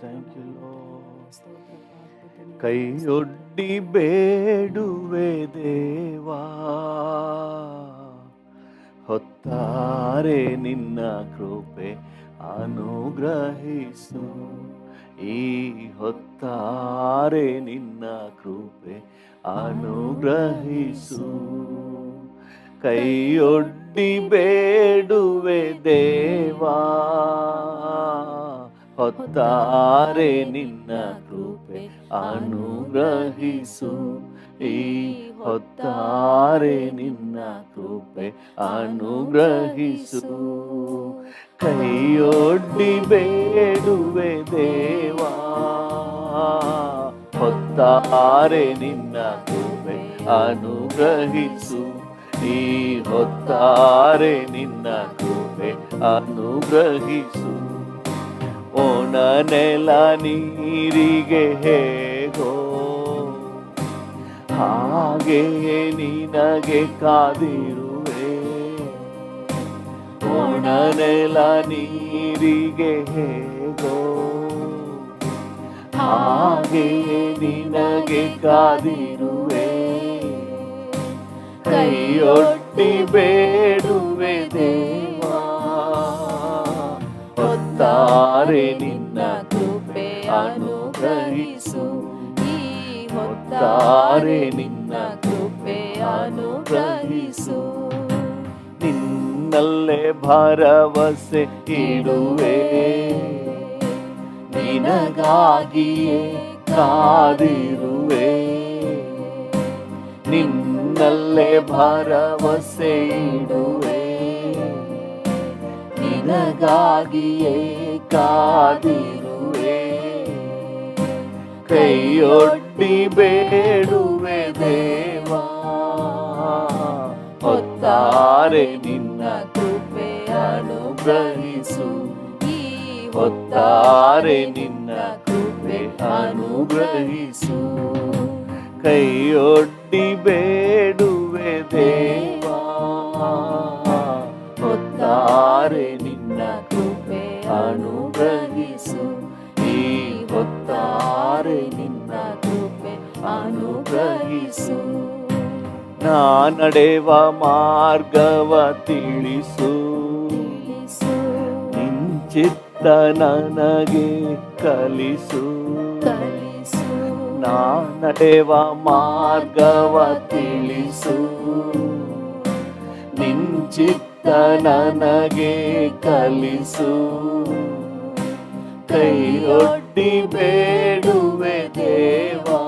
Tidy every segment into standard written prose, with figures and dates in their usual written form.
Thank you ಕೈಯೊಡ್ಡಿ ಬೇಡುವೆ ದೇವಾ, ಹೊತ್ತಾರೆ ನಿನ್ನ ಕೃಪೆ ಅನುಗ್ರಹಿಸು. ಈ ಹೊತ್ತಾರೆ ನಿನ್ನ ಕೃಪೆ ಅನುಗ್ರಹಿಸು. ಕೈಯೊಡ್ಡಿ ಬೇಡುವೆ ದೇವಾ, ಹೊತ್ತಾರೆ ನಿನ್ನ ಕೃಪೆ ಅನುಗ್ರಹಿಸು. ಈ ಹೊತ್ತಾರೆ ನಿನ್ನ ಕೃಪೆ ಅನುಗ್ರಹಿಸು. ಕೈಯೊಡ್ಡಿ ಬೇಡುವೆ ದೇವಾ, ಹೊತ್ತಾರೆ ನಿನ್ನ ಕೃಪೆ ಅನುಗ್ರಹಿಸು. ಈ ಹೊತ್ತಾರೆ ನಿನ್ನ ಕೃಪೆ ಅನುಗ್ರಹಿಸು. ಒಣ ನೆಲ ನೀರಿಗೆ ಹೇಗೋ ಹಾಗೆ ನಿನಗೆ ಕಾದಿರುವೆ. ಒಣ ನೆಲ ನೀರಿಗೆ ಹೇಗೋ ಹಾಗೆ ನಿನಗೆ ಕಾದಿರುವೆ. ಕೈಯೊಡ್ಡಿ ಬೇಡುವೆ ದೇವಾ, ಹೊತ್ತಾರೆ ನಿನ್ನ ಕೃಪೆ ಅನುಗ್ರಹಿಸು. ಈ ಹೊತ್ತಾರೆ ನಿನ್ನ ಕೃಪೆ ಅನುಗ್ರಹಿಸು. ನಿನ್ನಲ್ಲೇ ಭರವಸೆ ಇಡುವೆ, ನಿನಗಾಗಿಯೇ ಕಾದಿರುವೆ. ನಿನ್ನಲ್ಲೇ ಭರವಸೆ ಇಡುವೆ, ನಿನಗಾಗಿಯೇ ಕಾದಿರುವೆ. ಕೈಯೊಡ್ಡಿ ಬೇಡುವೆ ದೇವಾ, ಹೊತ್ತಾರೆ ನಿನ್ನ ಕೃಪೆ ಅನುಗ್ರಹಿಸು. ಈ ಹೊತ್ತಾರೆ ನಿನ್ನ ಕೃಪೆ ಅನುಗ್ರಹಿಸು. ಕೈಯೊಡ್ಡಿ ಬೇಡುವೆ ದೇವಾ, ಹೊತ್ತಾರೆ ನಿನ್ನ ಕೃಪೆ ಅನುಗ್ರಹಿಸು. ಈ ಹೊತ್ತಾರೆ ನಿನ್ನ ಕೃಪೆ ಅನುಗ್ರಹಿಸು. ನಾ ನಡೆವ ಮಾರ್ಗವ ತಿಳಿಸು, ನಿಂಚಿತ್ತ ನನಗೆ ಕಲಿಸು. ನಾ ನಡೆವ ಮಾರ್ಗವ ತಿಳಿಸು, ನಿಂಚಿತ್ತ ನನಗೆ ಕಲಿಸು. ಕೈಯೊಡ್ಡಿ ಬೇಡುವೆ ದೇವಾ,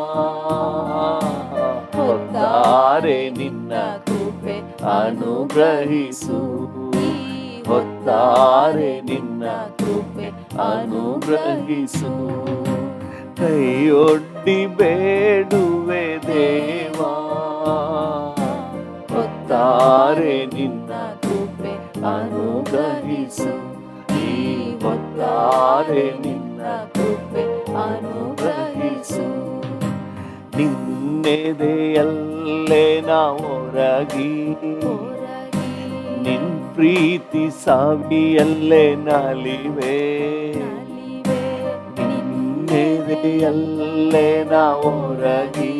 ಹೊತ್ತಾರೆ ನಿನ್ನ ಕೃಪೆ ಅನುಗ್ರಹಿಸು. ಹೊತ್ತಾರೆ ನಿನ್ನ ಕೃಪೆ ಅನುಗ್ರಹಿಸು. ಕೈಯೊಡ್ಡಿ ಬೇಡುವೆ ದೇವಾ, ಹೊತ್ತಾರೆ ನಿನ್ನ ಕೃಪೆ ಅನುಗ್ರಹಿಸು. ಈ ಹೊತ್ತಾರೆ ನಿನ್ನ ಕೃಪೆ ಅನುಗ್ರಹಿಸು. ನಿನ್ನೆದೆಯಲ್ಲೇ ನಾ ಹೊರಗಿ, ನಿನ್ ಪ್ರೀತಿ ಸಾವಿಯಲ್ಲೇ ನಲಿವೆ. ನಿನ್ನೆದೆಯಲ್ಲೇ ನಾ ಹೊರಗಿ,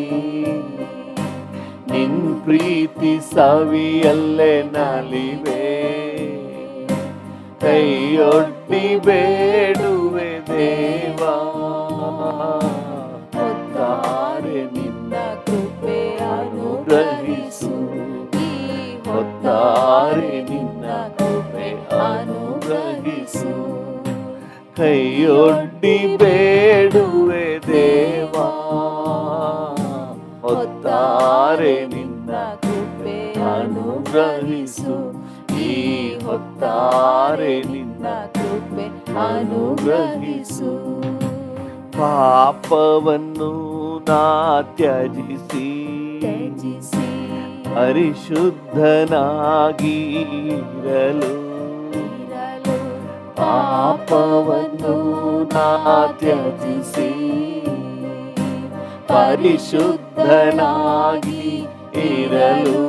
ನಿನ್ ಪ್ರೀತಿ ಸಾವಿಯಲ್ಲೇ ನಲಿವೆ. ಕೈಯೊಡ್ಡಿ ಬೇಡುವೆ ದೇವಾ, ಹೊತ್ತಾರೆ ನಿನ್ನ ಕೃಪೆ ಅನುಗ್ರಹಿಸು. ಈ ಹೊತ್ತಾರೆ ನಿನ್ನ ಕೃಪೆ ಅನುಗ್ರಹಿಸು. ಕೈಯೊಡ್ಡಿ ಬೇಡುವೆ ದೇವಾ, ಹೊತ್ತಾರೆ ನಿನ್ನ ಕೃಪೆ ಅನುಗ್ರಹಿಸು. ಈ ಹೊತ್ತಾರೆ ನಿನ್ನ ಕೃಪೆ ಅನುಗ್ರಹಿಸು. ಪಾಪವನ್ನು ನಾ ತ್ಯಜಿಸಿ, ಪರಿಶುದ್ಧನಾಗಿರಲು. ಪಾಪವನ್ನು ನಾ ತ್ಯಜಿಸಿ, ಪರಿಶುದ್ಧನಾಗಿ ಇರಲು.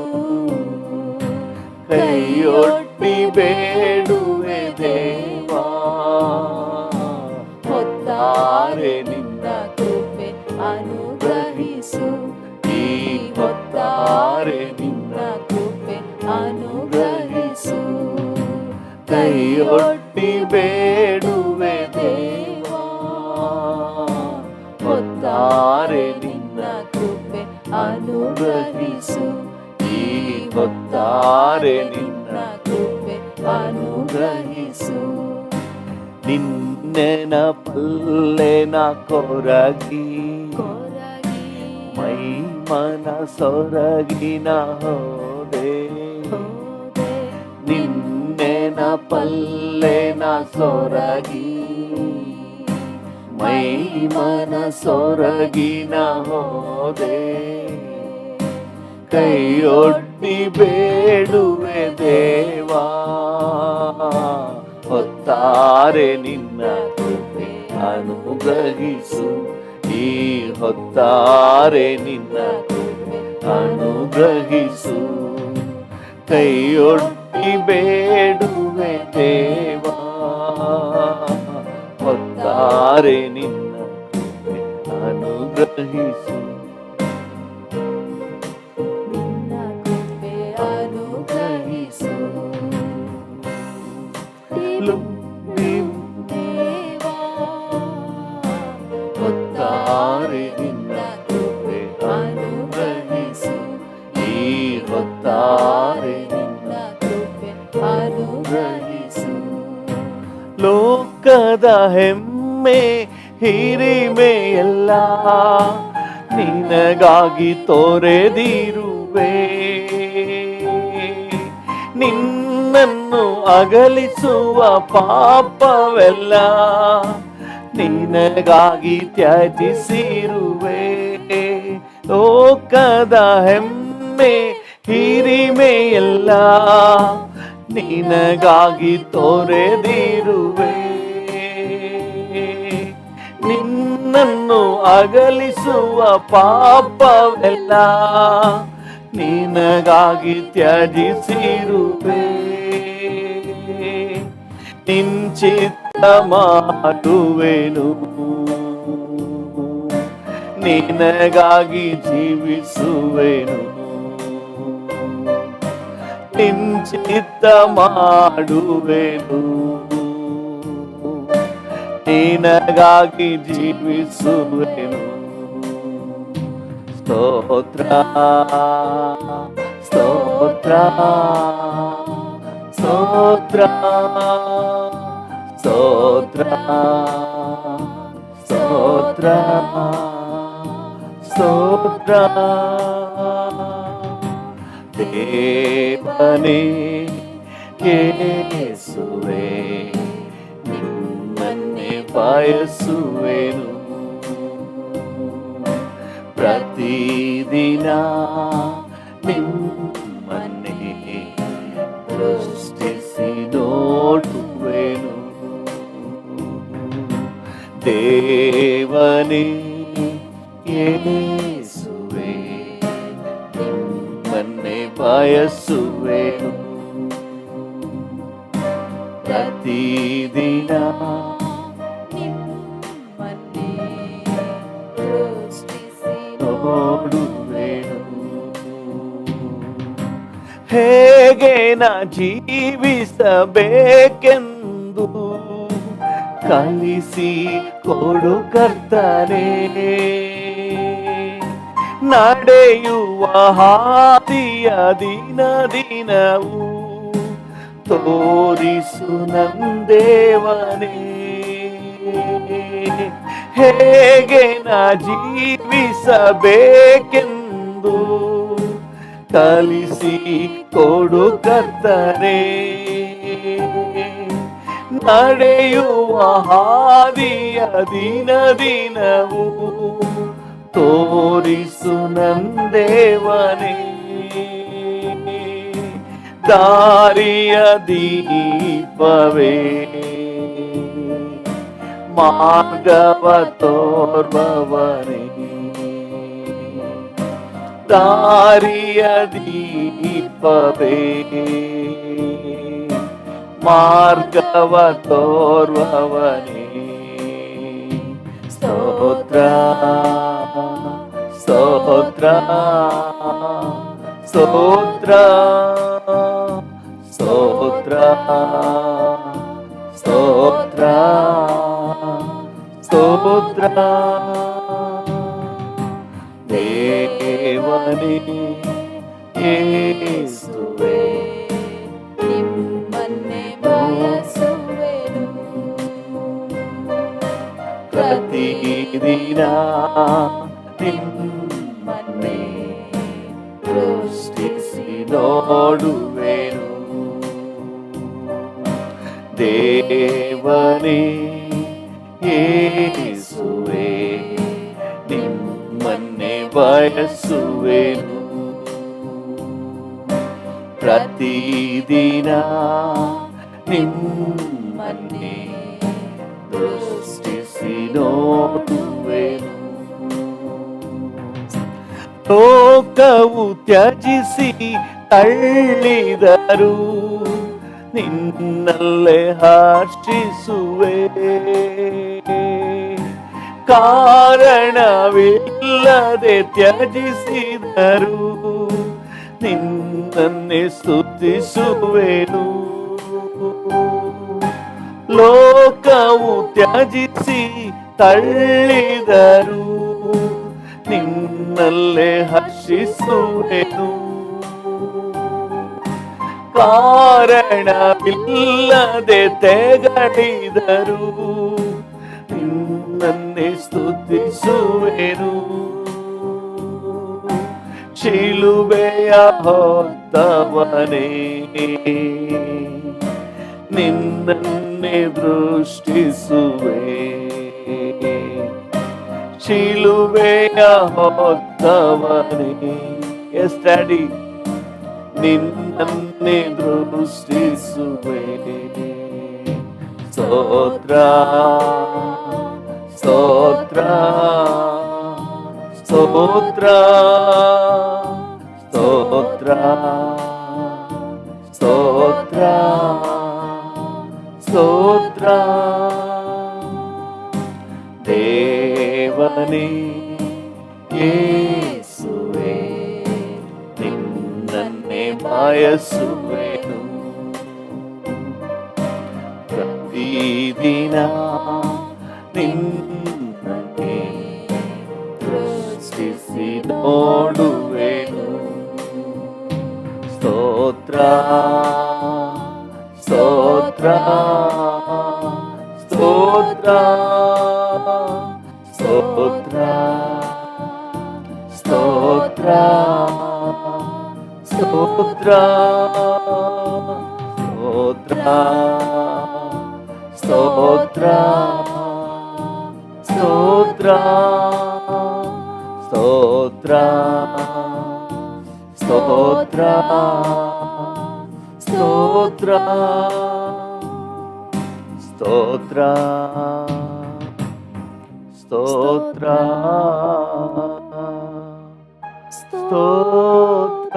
ಕೈಯೊಡ್ಡಿ ಬೇಡುವೆ ದೇವಾ, ಹೊತ್ತಾರೆ ಅನುಗ್ರಹಿಸು ಈ ಹೊತ್ತಾರೆ ನಿನ್ನ ಕೃಪೆ ಅನುಗ್ರಹಿಸು. ನಿನ್ನೆನ ಪಲ್ಲೆನ ಕೊರಗಿ ಮೈ ಮನ ಸೊರಗಿನ ಹೋದೆ. ನಿನ್ನೆನ ಪಲ್ಲೆನ ಸೊರಗಿ ಮೈ ಮನ ಸೊರಗಿನ ಹೋದೆ. ಕೈಯೊಡ್ಡಿ ಬೇಡುವೆ ದೇವಾ, ಹೊತ್ತಾರೆ ನಿನ್ನ ಕೃಪೆ ಅನುಗ್ರಹಿಸು. ಈ ಹೊತ್ತಾರೆ ನಿನ್ನ ಕೃಪೆ ಅನುಗ್ರಹಿಸು. ಕೈಯೊಡ್ಡಿ ಬೇಡುವೆ ದೇವಾ, ಹೊತ್ತಾರೆ ನಿನ್ನ ಕೃಪೆ ಅನುಗ್ರಹಿಸು. ನಿನ್ನ ಕೃಪೆ ಅನುಗ್ರಹಿಸು ದೇವಾ, ಹೊತ್ತಾರೆ ನಿನ್ನ ಕೃಪೆ ಅನುಗ್ರಹಿಸು. ಈ ಹೊತ್ತಾರೆ ನಿನ್ನ ಕೃಪೆ ಅನುಗ್ರಹಿಸು. ಲೋಕದ ಹೆಮ್ಮೆ ಹಿರಿಮೆಯೆಲ್ಲ ನಿನಗಾಗಿ ತೋರೆದಿರುವೆ. ನಿನ್ನನ್ನು ಅಗಲಿಸುವ ಪಾಪವೆಲ್ಲ ನಿನಗಾಗಿ ತ್ಯಜಿಸಿರುವೆ. ಲೋಕದ ಹೆಮ್ಮೆ ಹಿರಿಮೆಯೆಲ್ಲ ನಿನಗಾಗಿ ತೋರೆದಿರುವೆ. ನಿನ್ನನ್ನು ಅಗಲಿಸುವ ಪಾಪವೆಲ್ಲ ನಿನಗಾಗಿ ತ್ಯಜಿಸಿರುವೆ. ನಿಂಚಿತ್ತ ಮಾಡುವೆನು, ನಿನಗಾಗಿ ಜೀವಿಸುವೆನು. ನಿಂಚಿತ್ತ ಮಾಡುವೆನು, ನಿನಗಾಗಿ ಜೀವಿಸುವೆನು. ಸ್ತೋತ್ರ ಸ್ತೋತ್ರ ಸ್ತೋತ್ರ ಸ್ತೋತ್ರ ಸ್ತೋತ್ರ ಸ್ತೋತ್ರ. ದೇವನೇ ಯೇಸುವೇ, ನಿನ್ನನ್ನೇ ಬಯಸುವೆನು. ಪ್ರತಿದಿನ ನಿಮ್ಮನ್ನೇ ದೃಷ್ಟಿಸಿ ನೋಡುವೆನು. ದೇವನೇ ಯೇಸುವೇ, ನಿಮ್ಮನ್ನೇ ಬಯಸುವೆನು. ಪ್ರತಿದಿನ ನಿಮ್ಮನ್ನೇ ದೃಷ್ಟಿಸಿ ನೋಡುವೆನು. ಹೇಗೆ ನಾ ಜೀವಿಸಬೇಕೆಂದು ಕಲಿಸಿ ಕೊಡು ಕರ್ತನೇ. ನಡೆಯುವ ಹಾದಿಯ ದಿನ ದಿನವೂ ತೋರಿಸು ನಂದೇವನೇ. ಹೇಗೆ ನಾ ಜೀವಿಸಬೇಕೆಂದು ಕಲಿಸಿ ಕೊಡು ಕರ್ತನೇ. ನಡೆಯುವ ಹಾದಿಯ ದಿನ ದಿನವೂ ತೋರಿಸು ನಂದೇವನೇ. ದಾರಿಯ ದೀಪವೇ, ಮಾರ್ಗವ ತೋರ್ಬವನೇ. ದಾರಿಯ ದೀಪವೇ, ಮಾರ್ಗವ ತೋರ್ಬವನೇ. ಸ್ತೋತ್ರ ಸ್ತೋತ್ರ ಸ್ತೋತ್ರ ಸ್ತೋತ್ರ ಸ್ತೋತ್ರ ಸ್ತೋತ್ರ. ದೇವನೇ ಯೇಸುವೇ ನಿಮ್ಮನ್ನೇ ಬಯಸುವೆನು ಪ್ರತಿದಿನ ನಿಮ್ಮನ್ನೇ ದೃಷ್ಟಿಸಿ ನೋಡುವೆನು. ದೇವನೇ ಯೇಸುವೇ ನಿಮ್ಮನ್ನೇ ಬಯಸುವೆನು. ಪ್ರತಿದಿನ ನಿಮ್ಮನ್ನೇ ದೃಷ್ಟಿಸಿ ನೋಡುವೆನು. ಲೋಕವು ತ್ಯಜಿಸಿ ತಳ್ಳಿದರು ನಿನ್ನಲ್ಲೇ ಹರ್ಷಿಸುವೆ. ಕಾರಣವಿಲ್ಲದೆ ತ್ಯಜಿಸಿದರು ನಿನ್ನನ್ನೇ ಸ್ತುತಿಸುವೆನು. ಲೋಕವು ತ್ಯಜಿಸಿ ತಳ್ಳಿದರು ನಿನ್ನಲ್ಲೇ ಹರ್ಷಿಸುವೆನು. ಕಾರಣವಿಲ್ಲದೆ ತೆಗಳಿದರು ನಿನ್ನನ್ನೇ ಸ್ತುತಿಸುವೆನು. ಶಿಲುಬೆಯ ಹೊತ್ತವನೇ ನಿನ್ನನ್ನೇ ದೃಷ್ಟಿಸುವೆ. ಶಿಲುಬೆಯ ಹೊತ್ತವನೇ ಎಸ್ ಡ್ಯಾಡಿ ನಿನ್ನನ್ನೇ ದೃಷ್ಟಿಸುವೆ. ಸ್ತೋತ್ರ ಸ್ತೋತ್ರ ಸ್ತೋತ್ರ ಸ್ತೋತ್ರ ಸ್ತೋತ್ರ ಸ್ತೋತ್ರ. ದೇವನೇ ಯೇಸುವೇ ನಿನ್ನನ್ನೇ ಬಯಸುವೆನು. ಪ್ರತಿದಿನ ನಿನ್ನನ್ನೇ ದೃಷ್ಟಿಸಿ ನೋಡುವೆನು. ಸ್ತೋತ್ರ ಸ್ತೋತ್ರ ಸ್ತೋತ್ರ ಸ್ತೋತ್ರ ಸ್ತೋತ್ರ ಸ್ತೋತ್ರ ಸ್ತೋತ್ರ ಸ್ತೋತ್ರ ಸ್ತೋತ್ರ ಸ್ತೋತ್ರ ಸ್ತೋತ್ರ ಸ್ತೋತ್ರ ಸ್ತೋತ್ರ ಸ್ತೋತ್ರ ಸ್ತೋತ್ರ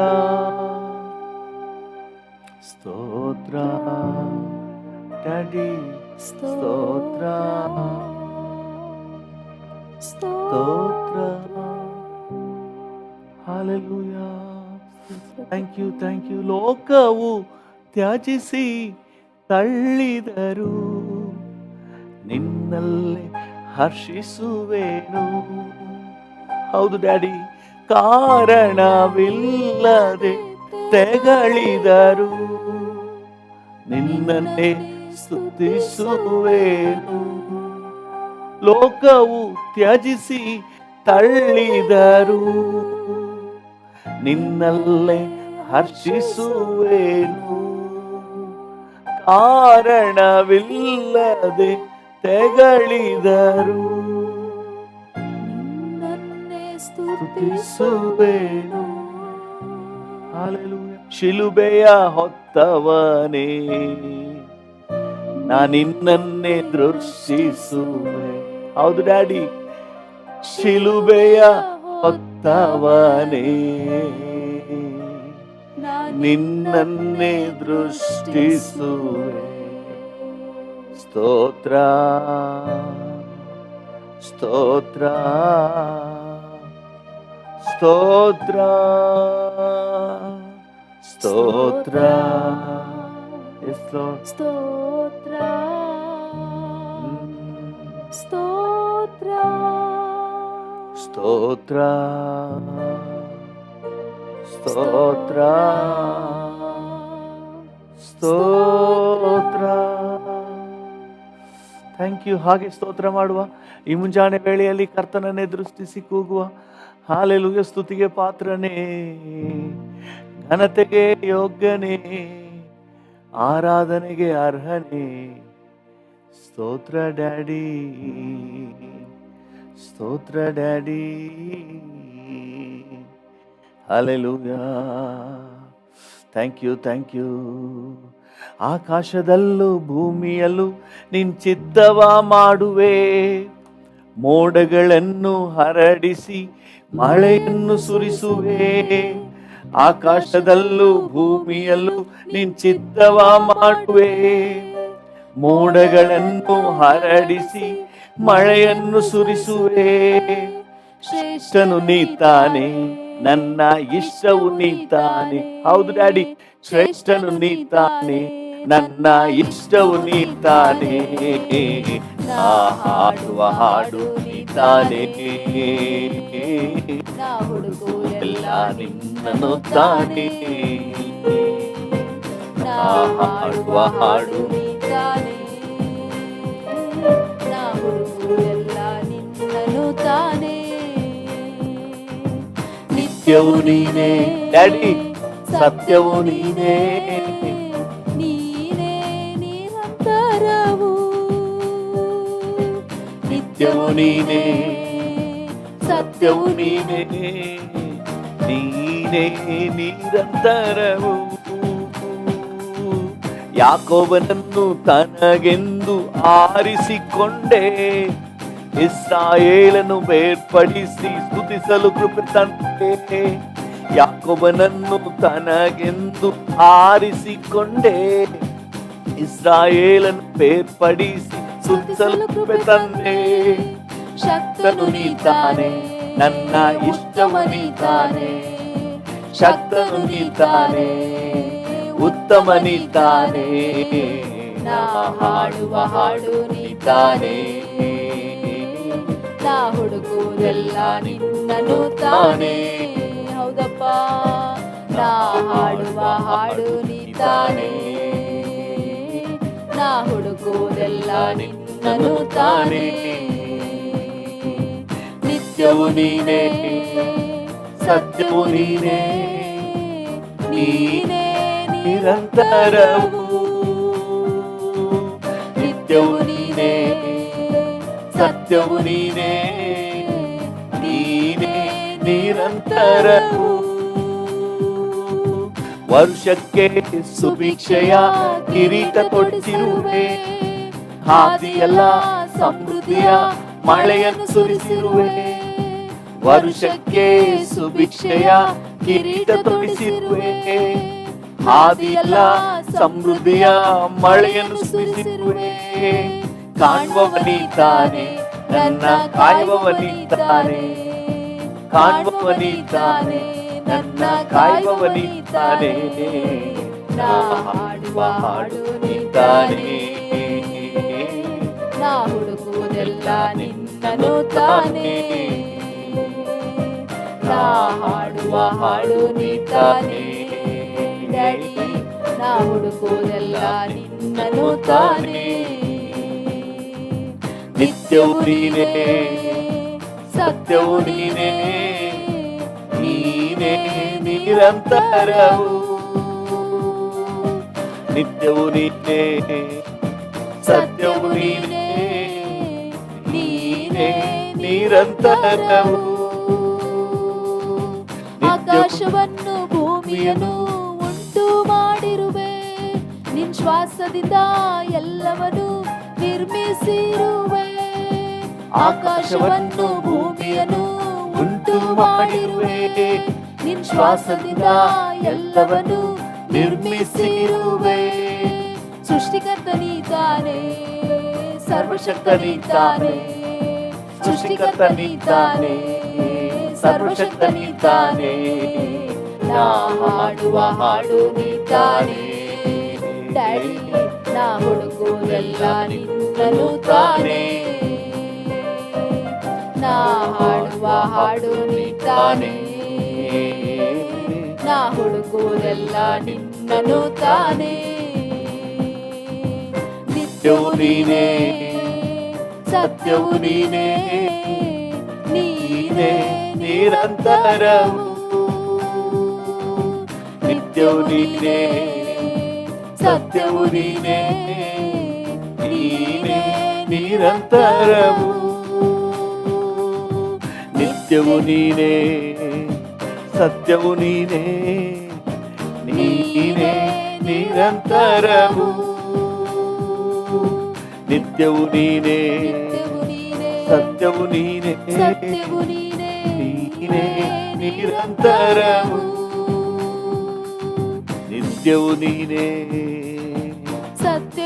ಸ್ತೋತ್ರ ಡ್ಯಾಡಿ ಸ್ತೋತ್ರ ಸ್ತೋತ್ರ. ಹಲ್ಲೆಲೂಯಾ. Thank you. ಲೋಕವು ತ್ಯಜಿಸಿ ತಳ್ಳಿದರು ನಿನ್ನಲ್ಲೇ ಹರ್ಷಿಸುವೆನು. ಹೌದು ಡ್ಯಾಡಿ. ಕಾರಣವಿಲ್ಲದೆ ತೆಗಳಿದರು ನಿನ್ನನ್ನೇ ಸ್ತುತಿಸುವೆನು. ಲೋಕವು ತ್ಯಜಿಸಿ ತಳ್ಳಿದರು ನಿನ್ನಲ್ಲೇ ಹರ್ಷಿಸುವೆನು. ಕಾರಣವಿಲ್ಲದೆ ತೆಗಳಿದರು ನಿನ್ನನ್ನೇ ಸ್ತುತಿಸುವೆನು. ಹಲ್ಲೆಲೂಯಾ. ಶಿಲುಬೆಯ ಹೊತ್ತವನೇ ನಾನಿನ್ನನ್ನೇ ದೃಷ್ಟಿಸುವೆ. ಹೌದು ಡ್ಯಾಡಿ. ಶಿಲುಬೆಯ ಹೊತ್ತವನೇ ನಿನ್ನನ್ನೇ ದೃಷ್ಟಿಸುವೆ. ಸ್ತೋತ್ರ ಸ್ತೋತ್ರ ಸ್ತೋತ್ರ ಸ್ತೋತ್ರ. Yes Lord. ಸ್ತೋತ್ರ ಸ್ತೋತ್ರ ಸ್ತೋತ್ರ ಸ್ತೋತ್ರ ಸ್ತೋತ್ರ. Thank you. ಹಾಗೆ ಸ್ತೋತ್ರ ಮಾಡುವ. ಈ ಮುಂಜಾನೆ ವೇಳೆಯಲ್ಲಿ ಕರ್ತನನ್ನೇ ದೃಷ್ಟಿಸಿ ಕೂಗುವ. ಹಾಲೆಲೂಯ. ಸ್ತುತಿಗೆ ಪಾತ್ರನೇ, ಘನತೆಗೆ ಯೋಗ್ಯನೇ, ಆರಾಧನೆಗೆ ಅರ್ಹನೇ. ಸ್ತೋತ್ರ ಡ್ಯಾಡಿ, ಸ್ತೋತ್ರ daddy. Hallelujah. Thank you, thank you. ಆಕಾಶದಲ್ಲೂ ಭೂಮಿಯಲ್ಲೂ ನಿನ್ ಚಿತ್ತವ ಮಾಡುವೆ, ಮೋಡಗಳನ್ನು ಹರಡಿಸಿ ಮಳೆಯನ್ನು ಸುರಿಸುವೆ. ಆಕಾಶದಲ್ಲೂ ಭೂಮಿಯಲ್ಲೂ ನಿನ್ ಚಿತ್ತವ ಮಾಡುವೆ, ಮೋಡಗಳನ್ನು ಹರಡಿಸಿ ಮಳೆಯನ್ನು ಸುರಿಸುವೆ. ಶ್ರೇಷ್ಠನು ನೀತಾನೆ, ನನ್ನ ಇಷ್ಟವು ನೀತಾನೆ. ಹೌದು ಡ್ಯಾಡಿ, ಶ್ರೇಷ್ಠನು ನೀತಾನೆ, ನನ್ನ ಇಷ್ಟವು ನೀತಾನೆ. ನಾ ಹಾಡುವ ಹಾಡು ನೀತಾನೆ, ನಾ ಹುಡುಕುವುದೆಲ್ಲ ನಿನ್ನನು ತಾನೆ. ನಾ ಹಾಡುವ ಹಾಡು ನೀತಾನೆ, ನಾ ಹುಡುಕುವುದೆಲ್ಲ ನಿನ್ನನು ತಾನೆ. ನಿತ್ಯವು ನೀನೇ ಡ್ಯಾಡಿ, ಸತ್ಯವು ನೀನೇ, ನೀನೇ ನಿರಂತರವು. ನಿತ್ಯವು ನೀನೇ, ಸತ್ಯವು ನೀನೇ, ನೀನೇ ನಿರಂತರವು. ಯಾಕೋಬನನ್ನು ತನಗೆಂದು ಆರಿಸಿಕೊಂಡೆ, ಇಸ್ರಾಯೇಲನ್ನು ಬೇರ್ಪಡಿಸಿ ಸ್ತುತಿಸಲು ಕೃಪೆ ತಂದೆ. ಯಾಕೋಬನನ್ನು ತನಗೆಂದು ಆರಿಸಿಕೊಂಡೆ, ಇಸ್ರಾಯೇಲನ್ನು ಬೇರ್ಪಡಿಸಿ ಸ್ತುತಿಸಲು ಕೃಪೆ ತಂದೆ. ಶಕ್ತನು ನೀತಾನೆ, ನನ್ನ ಇಷ್ಟವ ನೀತಾನೆ. ಶಕ್ತನು ನೀತಾನೆ, ಉತ್ತಮ ನೀತಾನೆ. ನಾ ಹಾಡುವ ಹಾಡು ನೀತಾನೆ, ನಾ ಹುಡುಕುವುದೆಲ್ಲ ನಿನ್ನನು ತಾನೆ. ಹೌದಪ್ಪ, ನಾ ಹಾಡುವ ಹಾಡು ನೀತಾನೆ, ನಾ ಹುಡುಕುವುದೆಲ್ಲ ನಿನ್ನನು ತಾನೆ. ನಿತ್ಯವು ನೀನೇ, ಸತ್ಯವು ನೀನೇ, ನೀನೇ ನಿರಂತರವು. ನಿತ್ಯವು ನೀನೇ, ಸತ್ಯವು ನೀನೇ, ನೀನೇ ನಿರಂತರವು. ವರ್ಷಕ್ಕೆ ಸುಭಿಕ್ಷೆಯ ಕಿರೀಟ ಕೊಡಿಸಿರುವೆ, ಹಾದಿಯೆಲ್ಲ ಸಮೃದ್ಧಿಯ ಮಳೆಯನ್ನು ಸುರಿಸಿರುವೆ. ವರ್ಷಕ್ಕೆ ಸುಭಿಕ್ಷೆಯ ಕಿರೀಟ ತೊಡಿಸಿರುವೆ, ಹಾದಿಯೆಲ್ಲ ಸಮೃದ್ಧಿಯ ಮಳೆಯನ್ನು ಸುರಿಸಿರುವೆ. ಕಾಣುವವನಿದ್ದಾನೆ, ನನ್ನ ಕಾಯುವವನಿದ್ದಾನೆ. ಕಾಣುವವನಿದ್ದಾನೆ, ನನ್ನ ಕಾಯುವವನಿದ್ದಾನೆ. ನಾ ಹಾಡುವ ಹಾಡು ನೀತಾನೆ, ನಾ ಹುಡುಕುವುದೆಲ್ಲ ನಿನ್ನನು ತಾನೆ. ನಾ ಹಾಡುವ ಹಾಡು ನೀತಾನೆ ಡ್ಯಾಡಿ, ನಾ ಹುಡುಕುವುದೆಲ್ಲ ನಿನ್ನನು ತಾನೆ. ನಿತ್ಯವು ನೀನೇ, ಸತ್ಯವು ನೀನೇ, ನೀನೇ ನಿರಂತರವು. ನಿತ್ಯವು ನೀನೇ, ಸತ್ಯವು ನೀನೇ, ನೀನೇ ನಿರಂತರವು. ಆಕಾಶವನ್ನು ಭೂಮಿಯನ್ನು ಉಂಟು ಮಾಡಿರುವೆ, ನಿನ್ ಶ್ವಾಸದಿಂದ ಎಲ್ಲವನ್ನು ನಿರ್ಮಿಸಿರುವೆ. ಆಕಾಶವನ್ನು ಭೂಮಿಯನ್ನು ಉಂಟು ಮಾಡಿರುವೆ, ನಿನ್ ಶ್ವಾಸದಿಂದ ಎಲ್ಲವನ್ನು ನಿರ್ಮಿಸಿರುವೆ. ಸೃಷ್ಟಿಕರ್ತ ನೀತಾನೆ, ಸರ್ವಶಕ್ತ ನೀತಾನೆ. ಸೃಷ್ಟಿಕರ್ತ ನೀತಾನೆ, ಸರ್ವಶಕ್ತ ನೀತಾನೆ. ನಾ ಹಾಡುವ ಹಾಡು ನೀತಾನೆ ಡ್ಯಾಡಿ, ನಾ ಹುಡುಕುವುದೆಲ್ಲ ನಿನ್ನನು ತಾನೆ. ನಾ ಹಾಡುವ ಹಾಡು ನೀತಾನೆ, ನಾ ಹುಡುಕುವುದೆಲ್ಲ ನಿನ್ನನು ತಾನೇ. ನಿತ್ಯವೂ ನೀನೇ, ಸತ್ಯವೂ ನೀನೇ, ನೀನೇ ನಿರಂತರವು. ನಿತ್ಯವೂ ನೀನೇ, ಸತ್ಯವೂ ನೀನೇ, ನೀನೇ ನಿರಂತರವು. ನಿತ್ಯವೂ ನೀನೇ, ಸತ್ಯವೂ ನೀನೇ, ನೀನೇ ನಿರಂತರವು. ನಿತ್ಯವೂ ನೀನೇ, ಸತ್ಯವೂ ನೀನೇ, ನೀನೇ ನಿರಂತರವು. ನಿತ್ಯವೂ ನೀನೇ,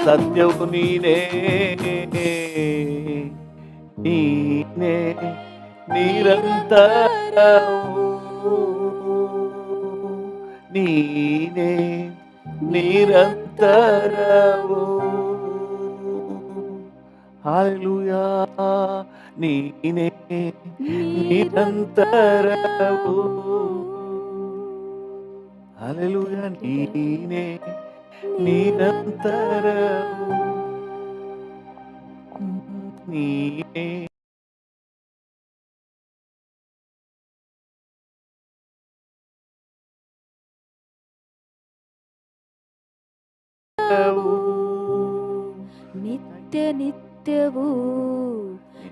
ಸತ್ಯವೂ ನೀನೇ, ನೀನೇ ನಿರಂತರವು. ನೀನೇ ನಿರಂತರವು. ಹಲ್ಲೆಲೂಯಾ. ನೀನೇ ನಿರಂತರವು. ಹಲ್ಲೆಲೂಯಾ. ನೀನೇ ನಿರಂತರವು. ನೀನೇ ನಿತ್ಯ ನಿತ್ಯವೂ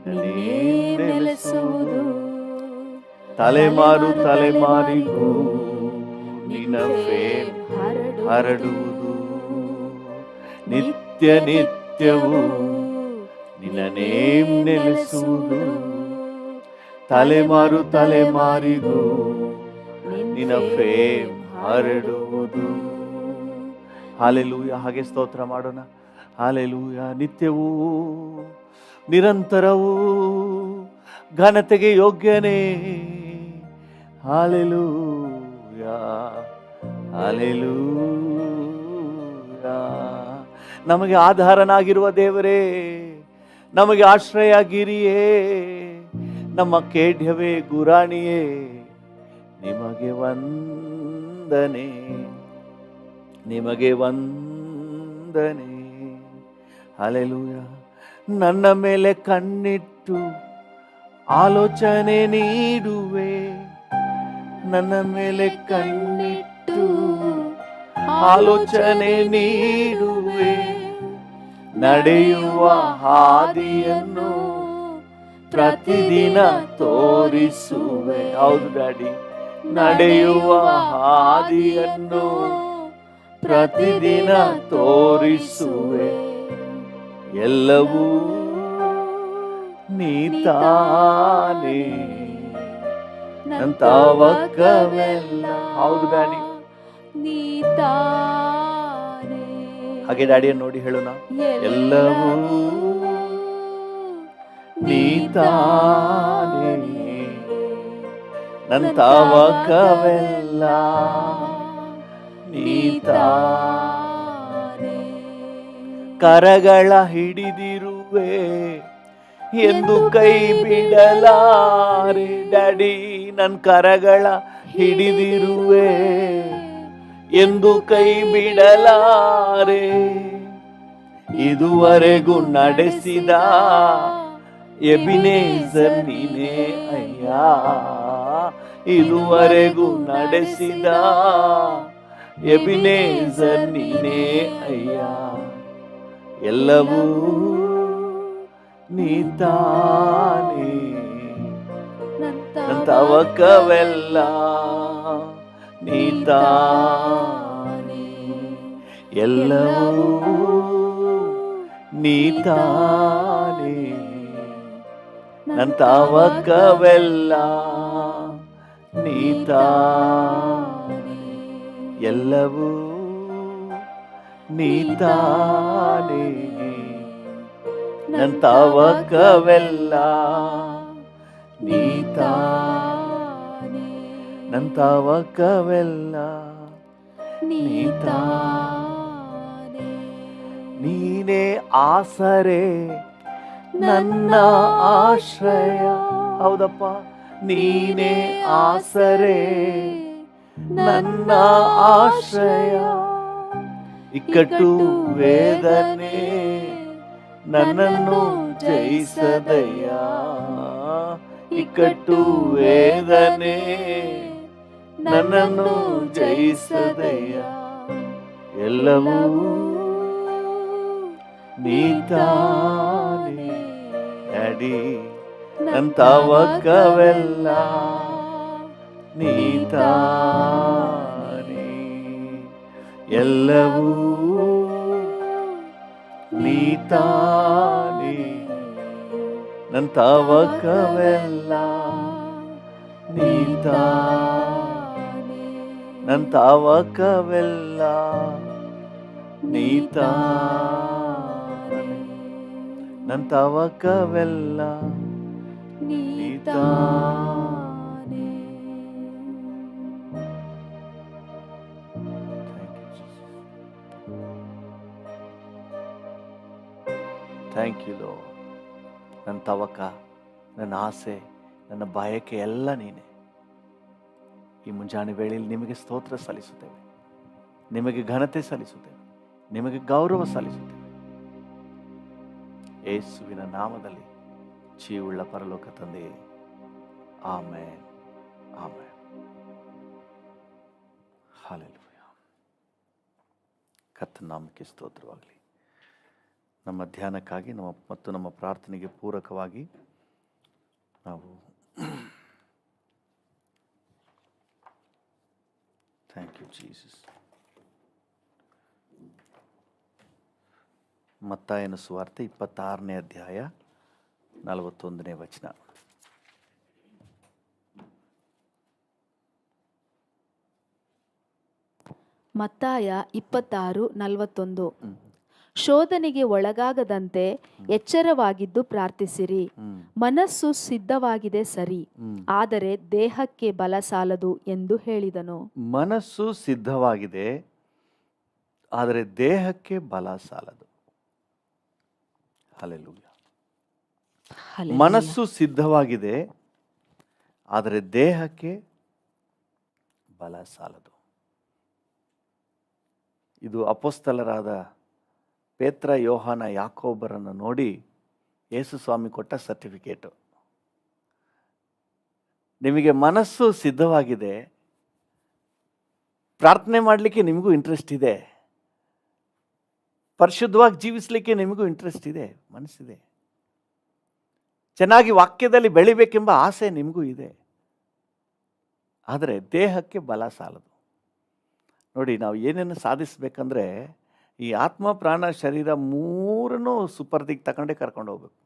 ನಿನ್ನೇ ನೆಲೆಸುವುದು. ತಲೆಮಾರು ತಲೆಮಾರಿಗೂ ನಿನ್ನ ಫೇಮ್ ಹರಡುವುದು. ನಿತ್ಯ ನಿತ್ಯವೂ ನಿನ್ನ ನೇಮ್ ನೆಲೆಸುವುದು. ತಲೆಮಾರು ತಲೆಮಾರಿಗೂ ನಿನ್ನ ಫೇಮ್ ಹರಡುವುದು. ಹಾಲೆಲೂಯ. ಹಾಗೆ ಸ್ತೋತ್ರ ಮಾಡೋಣ. ಹಾಲೆಲೂಯ. ನಿತ್ಯವೂ ನಿರಂತರವೂ ಘನತೆಗೆ ಯೋಗ್ಯನೇ. Hallelujah, hallelujah. ನಮಗೆ ಆಧಾರನಾಗಿರುವ ದೇವರೇ, ನಮಗೆ ಆಶ್ರಯ ಗಿರಿಯೇ, ನಮ್ಮ ಖೇಡ್ಯವೇ ಗುರಾಣಿಯೇ, ನಿಮಗೆ ವಂದನೆ, ನಿಮಗೆ ವಂದನೆ. ಹಲ್ಲೆಲೂಯಾ. ನನ್ನ ಮೇಲೆ ಕಣ್ಣಿಟ್ಟು ಆಲೋಚನೆ ನೀಡುವೆ. ನನ್ನ ಮೇಲೆ ಕಣ್ಣಿಟ್ಟು ಆಲೋಚನೆ ನೀಡುವೆ. ನಡೆಯುವ ಹಾದಿಯನ್ನು ಪ್ರತಿದಿನ ತೋರಿಸುವೆ. ಹೌದು ಡ್ಯಾಡಿ. ನಡೆಯುವ ಹಾದಿಯನ್ನು ಪ್ರತಿದಿನ ತೋರಿಸುವೆ. ಎಲ್ಲವೂ ನೀತಾನೆ, ನಂತವಕವೆಲ್ಲ. ಹೌದು ಡ್ಯಾಡಿ. ನೀತಾನೆ. ಹಾಗೆ ಡ್ಯಾಡಿಯನ್ನು ನೋಡಿ ಹೇಳೋಣ. ಎಲ್ಲವೂ ನೀತಾನೆ, ನಂತವಕವೆಲ್ಲ ನೀತಾನೆ. ಕರಗಳ ಹಿಡಿದಿರುವೆ ಎಂದು ಕೈ ಬಿಡಲಾರೆ. ಡ್ಯಾಡಿ, ನನ್ನ ಕರಗಳ ಹಿಡಿದಿರುವೆ ಎಂದು ಕೈ ಬಿಡಲಾರೆ. ಇದುವರೆಗೂ ನಡೆಸಿದ ಎಬಿನೇಜರ್ ನೀನೇ ಅಯ್ಯ. ಇದುವರೆಗೂ ನಡೆಸಿದ ಎಬಿನೇಜರ್ ನೀನೇ ಅಯ್ಯ. ಎಲ್ಲವೂ ನೀತಾನೆ, ನಂತವಕವೆಲ್ಲ ನೀತಾನೆ. ಎಲ್ಲವೂ ನೀತಾನೆ, ನಂತವಕವೆಲ್ಲ ನೀತಾನೆ. ಎಲ್ಲವೂ ನೀತಾನೆ, ನಂತವಕವೆಲ್ಲ ನೀತಾನೆ. ನಂತವಕವೆಲ್ಲ ನೀತಾನೆ. ನೀನೇ ಆಸರೆ, ನನ್ನ ಆಶ್ರಯ. ಹೌದಪ್ಪ, ನೀನೇ ಆಸರೆ, ನನ್ನ ಆಶ್ರಯ. ಇಕ್ಕಟ್ಟು ವೇದನೆ ನನ್ನನ್ನು ಜಯಿಸದಯ್ಯ. ಇಕ್ಕಟ್ಟು ವೇದನೆ ನನ್ನನ್ನು ಜಯಿಸದಯ್ಯ. ಎಲ್ಲವೂ ನೀತಾನೆ ಅಡಿ, ನನ್ನ ತವಕವೆಲ್ಲ ನೀತಾನೆ. ಎಲ್ಲವೂ ನೀತಾನೆ, ನನ್ನ ತವಕವೆಲ್ಲ ನೀತಾನೆ. ನನ್ನ ತವಕವೆಲ್ಲ ನೀತಾನೆ, ನನ್ನ ತವಕವೆಲ್ಲ ನೀತಾನೆ. ಥ್ಯಾಂಕ್ ಯು ಲೋ. ನನ್ನ ತವಕ, ನನ್ನ ಆಸೆ, ನನ್ನ ಬಯಕೆ ಎಲ್ಲ ನೀನೆ. ಈ ಮುಂಜಾನೆ ವೇಳೆಯಲ್ಲಿ ನಿಮಗೆ ಸ್ತೋತ್ರ ಸಲ್ಲಿಸುತ್ತೇವೆ, ನಿಮಗೆ ಘನತೆ ಸಲ್ಲಿಸುತ್ತೇವೆ, ನಿಮಗೆ ಗೌರವ ಸಲ್ಲಿಸುತ್ತೇವೆ. ಯೇಸುವಿನ ನಾಮದಲ್ಲಿ ಜೀವುಳ್ಳ ಪರಲೋಕ ತಂದೆಯೇ, ಆಮೆನ್, ಆಮೆನ್. ಹಲ್ಲೆಲೂಯಾ. ಕರ್ತನ ನಾಮಕ್ಕೆ ಸ್ತೋತ್ರವಾಗಲಿ. ನಮ್ಮ ಧ್ಯಾನಕ್ಕಾಗಿ ಮತ್ತು ನಮ್ಮ ಪ್ರಾರ್ಥನೆಗೆ ಪೂರಕವಾಗಿ ನಾವು ಥ್ಯಾಂಕ್ ಯು ಜೀಸಸ್. ಮತ್ತಾಯನ ಸುವಾರ್ತೆ 26ನೇ ಅಧ್ಯಾಯ 41ನೇ ವಚನ. ಮತ್ತಾಯ 26:41. ಶೋಧನೆಗೆ ಒಳಗಾಗದಂತೆ ಎಚ್ಚರವಾಗಿದ್ದು ಪ್ರಾರ್ಥಿಸಿರಿ. ಮನಸ್ಸು ಸಿದ್ಧವಾಗಿದೆ ಸರಿ, ಆದರೆ ದೇಹಕ್ಕೆ ಬಲ ಸಾಲದು ಎಂದು ಹೇಳಿದನು. ಮನಸ್ಸು ಸಿದ್ಧವಾಗಿದೆ, ಆದರೆ ದೇಹಕ್ಕೆ ಬಲ ಸಾಲದು. ಹಲ್ಲೆಲೂಯಾ. ಮನಸ್ಸು ಸಿದ್ಧವಾಗಿದೆ, ಆದರೆ ದೇಹಕ್ಕೆ ಬಲ ಸಾಲದು. ಇದು ಅಪೊಸ್ತಲರಾದ ಪೇತ್ರ, ಯೋಹಾನ, ಯಾಕೋಬರನ್ನು ನೋಡಿ ಯೇಸು ಸ್ವಾಮಿ ಕೊಟ್ಟ ಸರ್ಟಿಫಿಕೇಟು. ನಿಮಗೆ ಮನಸ್ಸು ಸಿದ್ಧವಾಗಿದೆ, ಪ್ರಾರ್ಥನೆ ಮಾಡಲಿಕ್ಕೆ ನಿಮಗೂ ಇಂಟ್ರೆಸ್ಟ್ ಇದೆ, ಪರಿಶುದ್ಧವಾಗಿ ಜೀವಿಸಲಿಕ್ಕೆ ನಿಮಗೂ ಇಂಟ್ರೆಸ್ಟ್ ಇದೆ, ಮನಸ್ಸಿದೆ, ಚೆನ್ನಾಗಿ ವಾಕ್ಯದಲ್ಲಿ ಬೆಳಿಬೇಕೆಂಬ ಆಸೆ ನಿಮಗೂ ಇದೆ, ಆದರೆ ದೇಹಕ್ಕೆ ಬಲ ಸಾಲದು. ನೋಡಿ, ನಾವು ಏನೇನು ಸಾಧಿಸಬೇಕಂದ್ರೆ ಈ ಆತ್ಮ, ಪ್ರಾಣ, ಶರೀರ ಮೂರನ್ನು ಸುಪರ್ದಿಗೆ ತಗೊಂಡೇ ಕರ್ಕೊಂಡು ಹೋಗ್ಬೇಕು.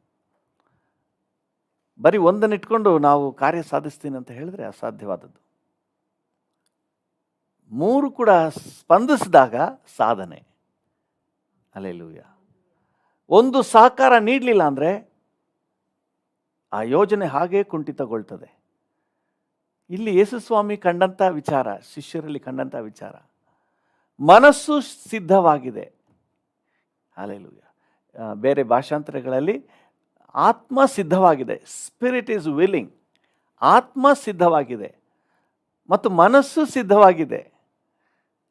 ಬರೀ ಒಂದನ್ನು ಇಟ್ಕೊಂಡು ನಾವು ಕಾರ್ಯ ಸಾಧಿಸ್ತೀನಿ ಅಂತ ಹೇಳಿದ್ರೆ ಅಸಾಧ್ಯವಾದದ್ದು. ಮೂರು ಕೂಡ ಸ್ಪಂದಿಸಿದಾಗ ಸಾಧನೆ. ಹಲ್ಲೆಲೂಯಾ. ಒಂದು ಸಹಕಾರ ನೀಡಲಿಲ್ಲ ಅಂದರೆ ಆ ಯೋಜನೆ ಹಾಗೇ ಕುಂಠಿತಗೊಳ್ತದೆ. ಇಲ್ಲಿ ಯೇಸುಸ್ವಾಮಿ ಕಂಡಂಥ ವಿಚಾರ, ಶಿಷ್ಯರಲ್ಲಿ ಕಂಡಂಥ ವಿಚಾರ, ಮನಸ್ಸು ಸಿದ್ಧವಾಗಿದೆ. ಹಲ್ಲೆಲೂಯಾ. ಬೇರೆ ಭಾಷಾಂತರಗಳಲ್ಲಿ ಆತ್ಮ ಸಿದ್ಧವಾಗಿದೆ, ಸ್ಪಿರಿಟ್ ಈಸ್ ವಿಲ್ಲಿಂಗ್. ಆತ್ಮ ಸಿದ್ಧವಾಗಿದೆ ಮತ್ತು ಮನಸ್ಸು ಸಿದ್ಧವಾಗಿದೆ,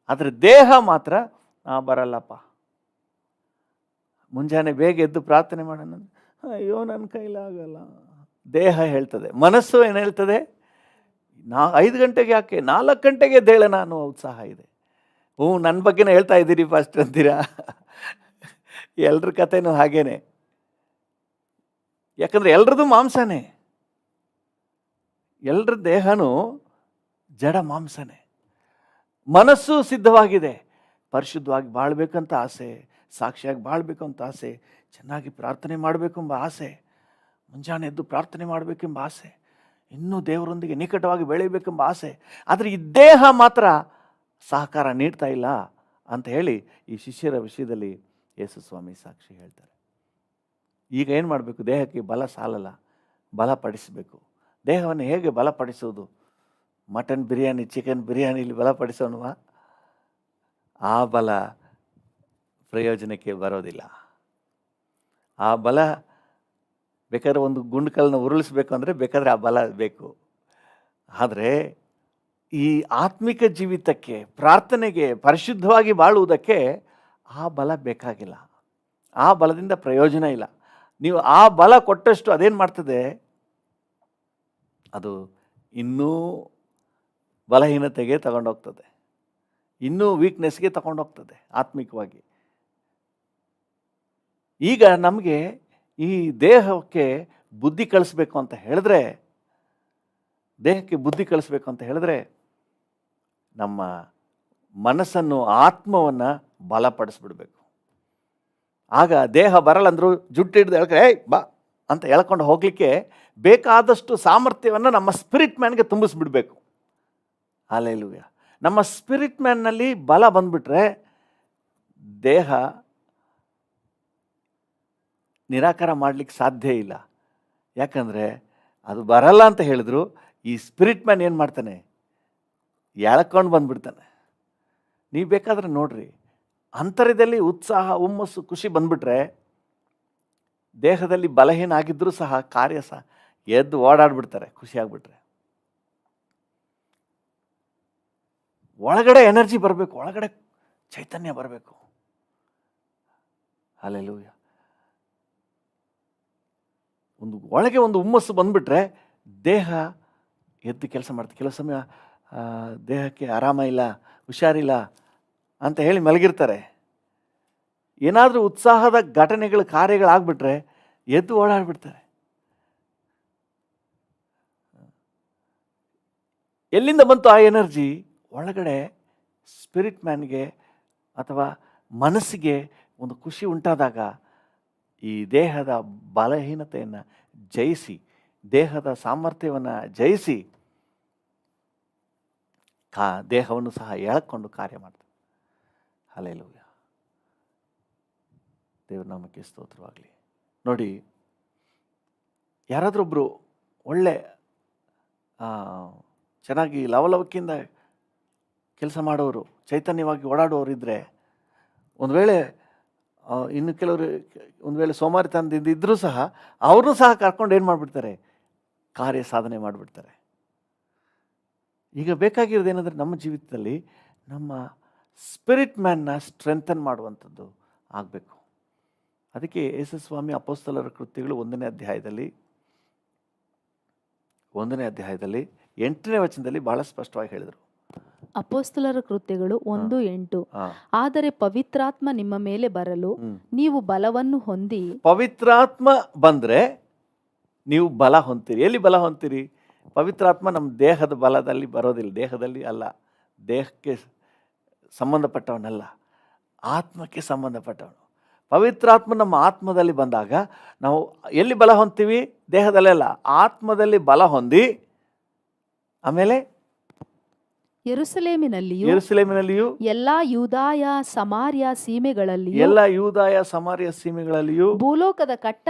ಆದರೆ ದೇಹ ಮಾತ್ರ ಬರಲ್ಲಪ್ಪ. ಮುಂಜಾನೆ ಬೇಗ ಎದ್ದು ಪ್ರಾರ್ಥನೆ ಮಾಡೋಣ, ಅಯ್ಯೋ ನನ್ನ ಕೈಲಾಗಲ್ಲ. ದೇಹ ಹೇಳ್ತದೆ. ಮನಸ್ಸು ಏನು ಹೇಳ್ತದೆ? 5 ಗಂಟೆಗೆ ಯಾಕೆ, 4 ಗಂಟೆಗೆ ಎದ್ದೇಳೋಣ ಅನ್ನೋ ಉತ್ಸಾಹ ಇದೆ. ನನ್ನ ಬಗ್ಗೆನೇ ಹೇಳ್ತಾ ಇದ್ದೀರಿ ಫಸ್ಟ್ ಅಂತೀರಾ? ಎಲ್ರ ಕಥೆನೂ ಹಾಗೇನೆ. ಯಾಕಂದರೆ ಎಲ್ರದ್ದು ಮಾಂಸನೇ, ಎಲ್ರ ದೇಹನೂ ಜಡ ಮಾಂಸನೇ. ಮನಸ್ಸು ಸಿದ್ಧವಾಗಿದೆ, ಪರಿಶುದ್ಧವಾಗಿ ಬಾಳ್ಬೇಕಂತ ಆಸೆ, ಸಾಕ್ಷಿಯಾಗಿ ಬಾಳ್ಬೇಕು ಅಂತ ಆಸೆ, ಚೆನ್ನಾಗಿ ಪ್ರಾರ್ಥನೆ ಮಾಡಬೇಕೆಂಬ ಆಸೆ, ಮುಂಜಾನೆ ಎದ್ದು ಪ್ರಾರ್ಥನೆ ಮಾಡಬೇಕೆಂಬ ಆಸೆ, ಇನ್ನೂ ದೇವರೊಂದಿಗೆ ನಿಕಟವಾಗಿ ಬೆಳೀಬೇಕೆಂಬ ಆಸೆ. ಆದರೆ ಈ ದೇಹ ಮಾತ್ರ ಸಹಕಾರ ನೀಡ್ತಾ ಇಲ್ಲ ಅಂತ ಹೇಳಿ ಈ ಶಿಷ್ಯರ ವಿಷಯದಲ್ಲಿ ಯೇಸು ಸ್ವಾಮಿ ಸಾಕ್ಷಿ ಹೇಳ್ತಾರೆ. ಈಗ ಏನು ಮಾಡಬೇಕು? ದೇಹಕ್ಕೆ ಬಲ ಸಾಲಲ್ಲ, ಬಲಪಡಿಸಬೇಕು. ದೇಹವನ್ನು ಹೇಗೆ ಬಲಪಡಿಸೋದು? ಮಟನ್ ಬಿರಿಯಾನಿ, ಚಿಕನ್ ಬಿರಿಯಾನಿಲಿ ಬಲಪಡಿಸೋಣವ? ಆ ಬಲ ಪ್ರಯೋಜನಕ್ಕೆ ಬರೋದಿಲ್ಲ. ಆ ಬಲ ಬೇಕಾದ್ರೆ ಒಂದು ಗುಂಡ್ಕಲ್ಲನ್ನ ಉರುಳಿಸ್ಬೇಕು ಅಂದರೆ ಬೇಕಾದರೆ ಆ ಬಲ ಬೇಕು. ಆದರೆ ಈ ಆತ್ಮಿಕ ಜೀವಿತಕ್ಕೆ, ಪ್ರಾರ್ಥನೆಗೆ, ಪರಿಶುದ್ಧವಾಗಿ ಬಾಳುವುದಕ್ಕೆ ಆ ಬಲ ಬೇಕಾಗಿಲ್ಲ. ಆ ಬಲದಿಂದ ಪ್ರಯೋಜನ ಇಲ್ಲ. ನೀವು ಆ ಬಲ ಕೊಟ್ಟಷ್ಟು ಅದೇನು ಮಾಡ್ತದೆ, ಅದು ಇನ್ನೂ ಬಲಹೀನತೆಗೆ ತಗೊಂಡೋಗ್ತದೆ, ಇನ್ನೂ ವೀಕ್ನೆಸ್ಗೆ ತಗೊಂಡೋಗ್ತದೆ ಆತ್ಮಿಕವಾಗಿ. ಈಗ ನಮಗೆ ಈ ದೇಹಕ್ಕೆ ಬುದ್ಧಿ ಕಳಿಸ್ಬೇಕು ಅಂತ ಹೇಳಿದ್ರೆ, ನಮ್ಮ ಮನಸ್ಸನ್ನು, ಆತ್ಮವನ್ನು ಬಲಪಡಿಸ್ಬಿಡ್ಬೇಕು. ಆಗ ದೇಹ ಬರಲ್ಲಂದ್ರೂ ಜುಟ್ಟು ಹಿಡಿದು ಎಳ್ಕ ಬಾ ಅಂತ ಎಳ್ಕೊಂಡು ಹೋಗಲಿಕ್ಕೆ ಬೇಕಾದಷ್ಟು ಸಾಮರ್ಥ್ಯವನ್ನು ನಮ್ಮ ಸ್ಪಿರಿಟ್ ಮ್ಯಾನ್ಗೆ ತುಂಬಿಸ್ಬಿಡ್ಬೇಕು. ಹಲ್ಲೆಲೂಯಾ. ನಮ್ಮ ಸ್ಪಿರಿಟ್ ಮ್ಯಾನ್ನಲ್ಲಿ ಬಲ ಬಂದ್ಬಿಟ್ರೆ ದೇಹ ನಿರಾಕಾರ ಮಾಡಲಿಕ್ಕೆ ಸಾಧ್ಯ ಇಲ್ಲ. ಯಾಕಂದರೆ ಅದು ಬರಲ್ಲ ಅಂತ ಹೇಳಿದ್ರು ಈ ಸ್ಪಿರಿಟ್ ಮ್ಯಾನ್ ಏನು ಮಾಡ್ತಾನೆ, ಎಳ್ಕೊಂಡು ಬಂದ್ಬಿಡ್ತಾನೆ. ನೀವು ಬೇಕಾದ್ರೆ ನೋಡ್ರಿ, ಅಂತರ್ಯದಲ್ಲಿ ಉತ್ಸಾಹ, ಹುಮ್ಮಸ್ಸು, ಖುಷಿ ಬಂದ್ಬಿಟ್ರೆ ದೇಹದಲ್ಲಿ ಬಲಹೀನ ಆಗಿದ್ರೂ ಸಹ ಕಾರ್ಯ ಸಹ ಎದ್ದು ಓಡಾಡ್ಬಿಡ್ತಾರೆ ಖುಷಿಯಾಗ್ಬಿಟ್ರೆ. ಒಳಗಡೆ ಎನರ್ಜಿ ಬರಬೇಕು, ಒಳಗಡೆ ಚೈತನ್ಯ ಬರಬೇಕು. ಹಲ್ಲೆಲೂಯಾ. ಒಳಗೆ ಒಂದು ಹುಮ್ಮಸ್ಸು ಬಂದ್ಬಿಟ್ರೆ ದೇಹ ಎದ್ದು ಕೆಲಸ ಮಾಡ್ತಾರೆ. ಕೆಲವು ಸಮಯ ದೇಹಕ್ಕೆ ಆರಾಮ ಇಲ್ಲ, ಹುಷಾರಿಲ್ಲ ಅಂತ ಹೇಳಿ ಮಲಗಿರ್ತಾರೆ. ಏನಾದರೂ ಉತ್ಸಾಹದ ಘಟನೆಗಳು, ಕಾರ್ಯಗಳಾಗ್ಬಿಟ್ರೆ ಎದ್ದು ಓಡಾಡ್ಬಿಡ್ತಾರೆ. ಎಲ್ಲಿಂದ ಬಂತು ಆ ಎನರ್ಜಿ? ಒಳಗಡೆ ಸ್ಪಿರಿಟ್ ಮ್ಯಾನ್ಗೆ ಅಥವಾ ಮನಸ್ಸಿಗೆ ಒಂದು ಖುಷಿ ಉಂಟಾದಾಗ ಈ ದೇಹದ ಬಲಹೀನತೆಯನ್ನು ಜಯಿಸಿ, ದೇಹದ ಸಾಮರ್ಥ್ಯವನ್ನು ಜಯಿಸಿ ದೇಹವನ್ನು ಸಹ ಎಳ್ಕೊಂಡು ಕಾರ್ಯ ಮಾಡ್ತಾರೆ. ಹಲ್ಲೆಲೂಯಾ. ದೇವರ ನಾಮಕ್ಕೆ ಸ್ತೋತ್ರವಾಗಲಿ. ನೋಡಿ, ಯಾರಾದ್ರೊಬ್ಬರು ಒಳ್ಳೆ ಚೆನ್ನಾಗಿ ಲವಲವಿಕೆಯಿಂದ ಕೆಲಸ ಮಾಡೋರು, ಚೈತನ್ಯವಾಗಿ ಓಡಾಡುವವರು ಇದ್ದರೆ, ಒಂದು ವೇಳೆ ಇನ್ನು ಕೆಲವರು ಒಂದು ವೇಳೆ ಸೋಮಾರಿತನದಿಂದ ಇದ್ದರೂ ಸಹ ಅವ್ರನ್ನೂ ಸಹ ಕರ್ಕೊಂಡು ಏನು ಮಾಡಿಬಿಡ್ತಾರೆ, ಕಾರ್ಯ ಸಾಧನೆ ಮಾಡಿಬಿಡ್ತಾರೆ. ಈಗ ಬೇಕಾಗಿರೋದು ಏನಂದರೆ, ನಮ್ಮ ಜೀವಿತದಲ್ಲಿ ನಮ್ಮ ಸ್ಪಿರಿಟ್ ಮ್ಯಾನ್ನ ಸ್ಟ್ರೆಂಥನ್ ಮಾಡುವಂಥದ್ದು ಆಗಬೇಕು. ಅದಕ್ಕೆ ಯೇಸುಸ್ವಾಮಿ ಅಪೊಸ್ತಲರ ಕೃತ್ಯಗಳು 1ನೇ ಅಧ್ಯಾಯದಲ್ಲಿ 8ನೇ ವಚನದಲ್ಲಿ ಬಹಳ ಸ್ಪಷ್ಟವಾಗಿ ಹೇಳಿದರು. ಅಪೊಸ್ತಲರ ಕೃತ್ಯಗಳು 1:8. ಆದರೆ ಪವಿತ್ರಾತ್ಮ ನಿಮ್ಮ ಮೇಲೆ ಬರಲು ನೀವು ಬಲವನ್ನು ಹೊಂದಿ. ಪವಿತ್ರಾತ್ಮ ಬಂದರೆ ನೀವು ಬಲ ಹೊಂತೀರಿ. ಎಲ್ಲಿ ಬಲ ಹೊಂತೀರಿ? ಪವಿತ್ರಾತ್ಮ ನಮ್ಮ ದೇಹದ ಬಲದಲ್ಲಿ ಬರೋದಿಲ್ಲ, ದೇಹದಲ್ಲಿ ಅಲ್ಲ, ದೇಹಕ್ಕೆ ಸಂಬಂಧಪಟ್ಟವನಲ್ಲ, ಆತ್ಮಕ್ಕೆ ಸಂಬಂಧಪಟ್ಟವನು. ಪವಿತ್ರಾತ್ಮ ನಮ್ಮ ಆತ್ಮದಲ್ಲಿ ಬಂದಾಗ ನಾವು ಎಲ್ಲಿ ಬಲ ಹೊಂದ್ತೀವಿ? ದೇಹದಲ್ಲೆಲ್ಲ, ಆತ್ಮದಲ್ಲಿ ಬಲ ಹೊಂದಿ ಆಮೇಲೆ ಯೆರೂಸಲೇಮಿನಲ್ಲಿಯೂ ಎಲ್ಲಾ ಯೂದಾಯ ಸಮಾರ್ಯ ಸೀಮೆಗಳಲ್ಲಿಯೂ ಭೂಲೋಕದ ಕಟ್ಟ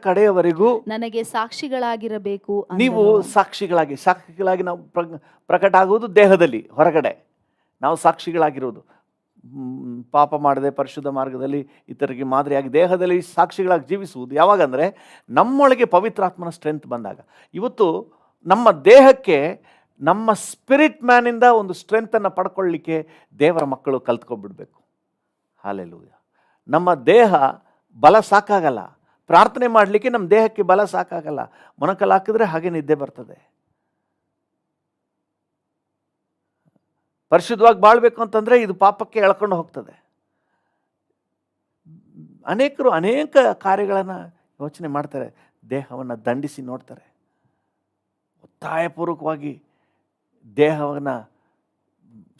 ಕಡೆಯವರೆಗೂ ನನಗೆ ಸಾಕ್ಷಿಗಳಾಗಿರಬೇಕು. ನೀವು ಸಾಕ್ಷಿಗಳಾಗಿ ನಾವು ಪ್ರಕಟ ಆಗುವುದು ದೇಹದಲ್ಲಿ, ಹೊರಗಡೆ ನಾವು ಸಾಕ್ಷಿಗಳಾಗಿರುವುದು. ಪಾಪ ಮಾಡದೆ ಪರಿಶುದ್ಧ ಮಾರ್ಗದಲ್ಲಿ ಇತರರಿಗೆ ಮಾದರಿಯಾಗಿ ದೇಹದಲ್ಲಿ ಸಾಕ್ಷಿಗಳಾಗಿ ಜೀವಿಸುವುದು ಯಾವಾಗಂದರೆ ನಮ್ಮೊಳಗೆ ಪವಿತ್ರಾತ್ಮನ ಸ್ಟ್ರೆಂತ್ ಬಂದಾಗ. ಇವತ್ತು ನಮ್ಮ ದೇಹಕ್ಕೆ ನಮ್ಮ ಸ್ಪಿರಿಟ್ ಮ್ಯಾನಿಂದ ಒಂದು ಸ್ಟ್ರೆಂತನ್ನು ಪಡ್ಕೊಳ್ಳಿಕ್ಕೆ ದೇವರ ಮಕ್ಕಳು ಕಲ್ತ್ಕೊಬಿಡ್ಬೇಕು. ಹಲ್ಲೆಲೂಯಾ. ನಮ್ಮ ದೇಹ ಬಲ ಸಾಕಾಗಲ್ಲ, ಪ್ರಾರ್ಥನೆ ಮಾಡಲಿಕ್ಕೆ ನಮ್ಮ ದೇಹಕ್ಕೆ ಬಲ ಸಾಕಾಗಲ್ಲ. ಮೊಣಕಲ್ ಹಾಕಿದ್ರೆ ಹಾಗೆ ನಿದ್ದೆ ಬರ್ತದೆ. ಪರಿಶುದ್ಧವಾಗಿ ಬಾಳ್ಬೇಕು ಅಂತಂದರೆ ಇದು ಪಾಪಕ್ಕೆ ಎಳ್ಕೊಂಡು ಹೋಗ್ತದೆ. ಅನೇಕರು ಅನೇಕ ಕಾರ್ಯಗಳನ್ನು ಯೋಚನೆ ಮಾಡ್ತಾರೆ, ದೇಹವನ್ನು ದಂಡಿಸಿ ನೋಡ್ತಾರೆ, ಒತ್ತಾಯಪೂರ್ವಕವಾಗಿ ದೇಹವನ್ನು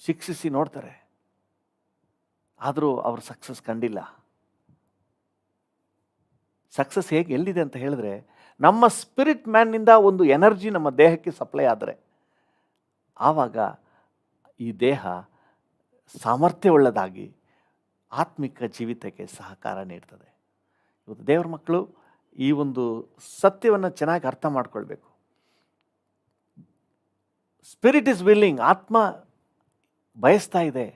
ಶಿಕ್ಷಿಸಿ ನೋಡ್ತಾರೆ, ಆದರೂ ಅವರು ಸಕ್ಸಸ್ ಕಂಡಿಲ್ಲ. ಸಕ್ಸಸ್ ಎಲ್ಲಿದೆ ಅಂತ ಹೇಳಿದ್ರೆ, ನಮ್ಮ ಸ್ಪಿರಿಟ್ ಮ್ಯಾನ್ನಿಂದ ಒಂದು ಎನರ್ಜಿ ನಮ್ಮ ದೇಹಕ್ಕೆ ಸಪ್ಲೈ ಆದರೆ ಆವಾಗ ಈ ದೇಹ ಸಾಮರ್ಥ್ಯವುಳ್ಳದಾಗಿ ಆತ್ಮಿಕ ಜೀವಿತಕ್ಕೆ ಸಹಕಾರ ನೀಡ್ತದೆ. ಇವತ್ತು ದೇವರ ಮಕ್ಕಳು ಈ ಒಂದು ಸತ್ಯವನ್ನು ಚೆನ್ನಾಗಿ ಅರ್ಥ ಮಾಡ್ಕೊಳ್ಬೇಕು. ಸ್ಪಿರಿಟ್ ಇಸ್ ವಿಲ್ಲಿಂಗ್, ಆತ್ಮ ಬಯಸ್ತಾ ಇದೆ,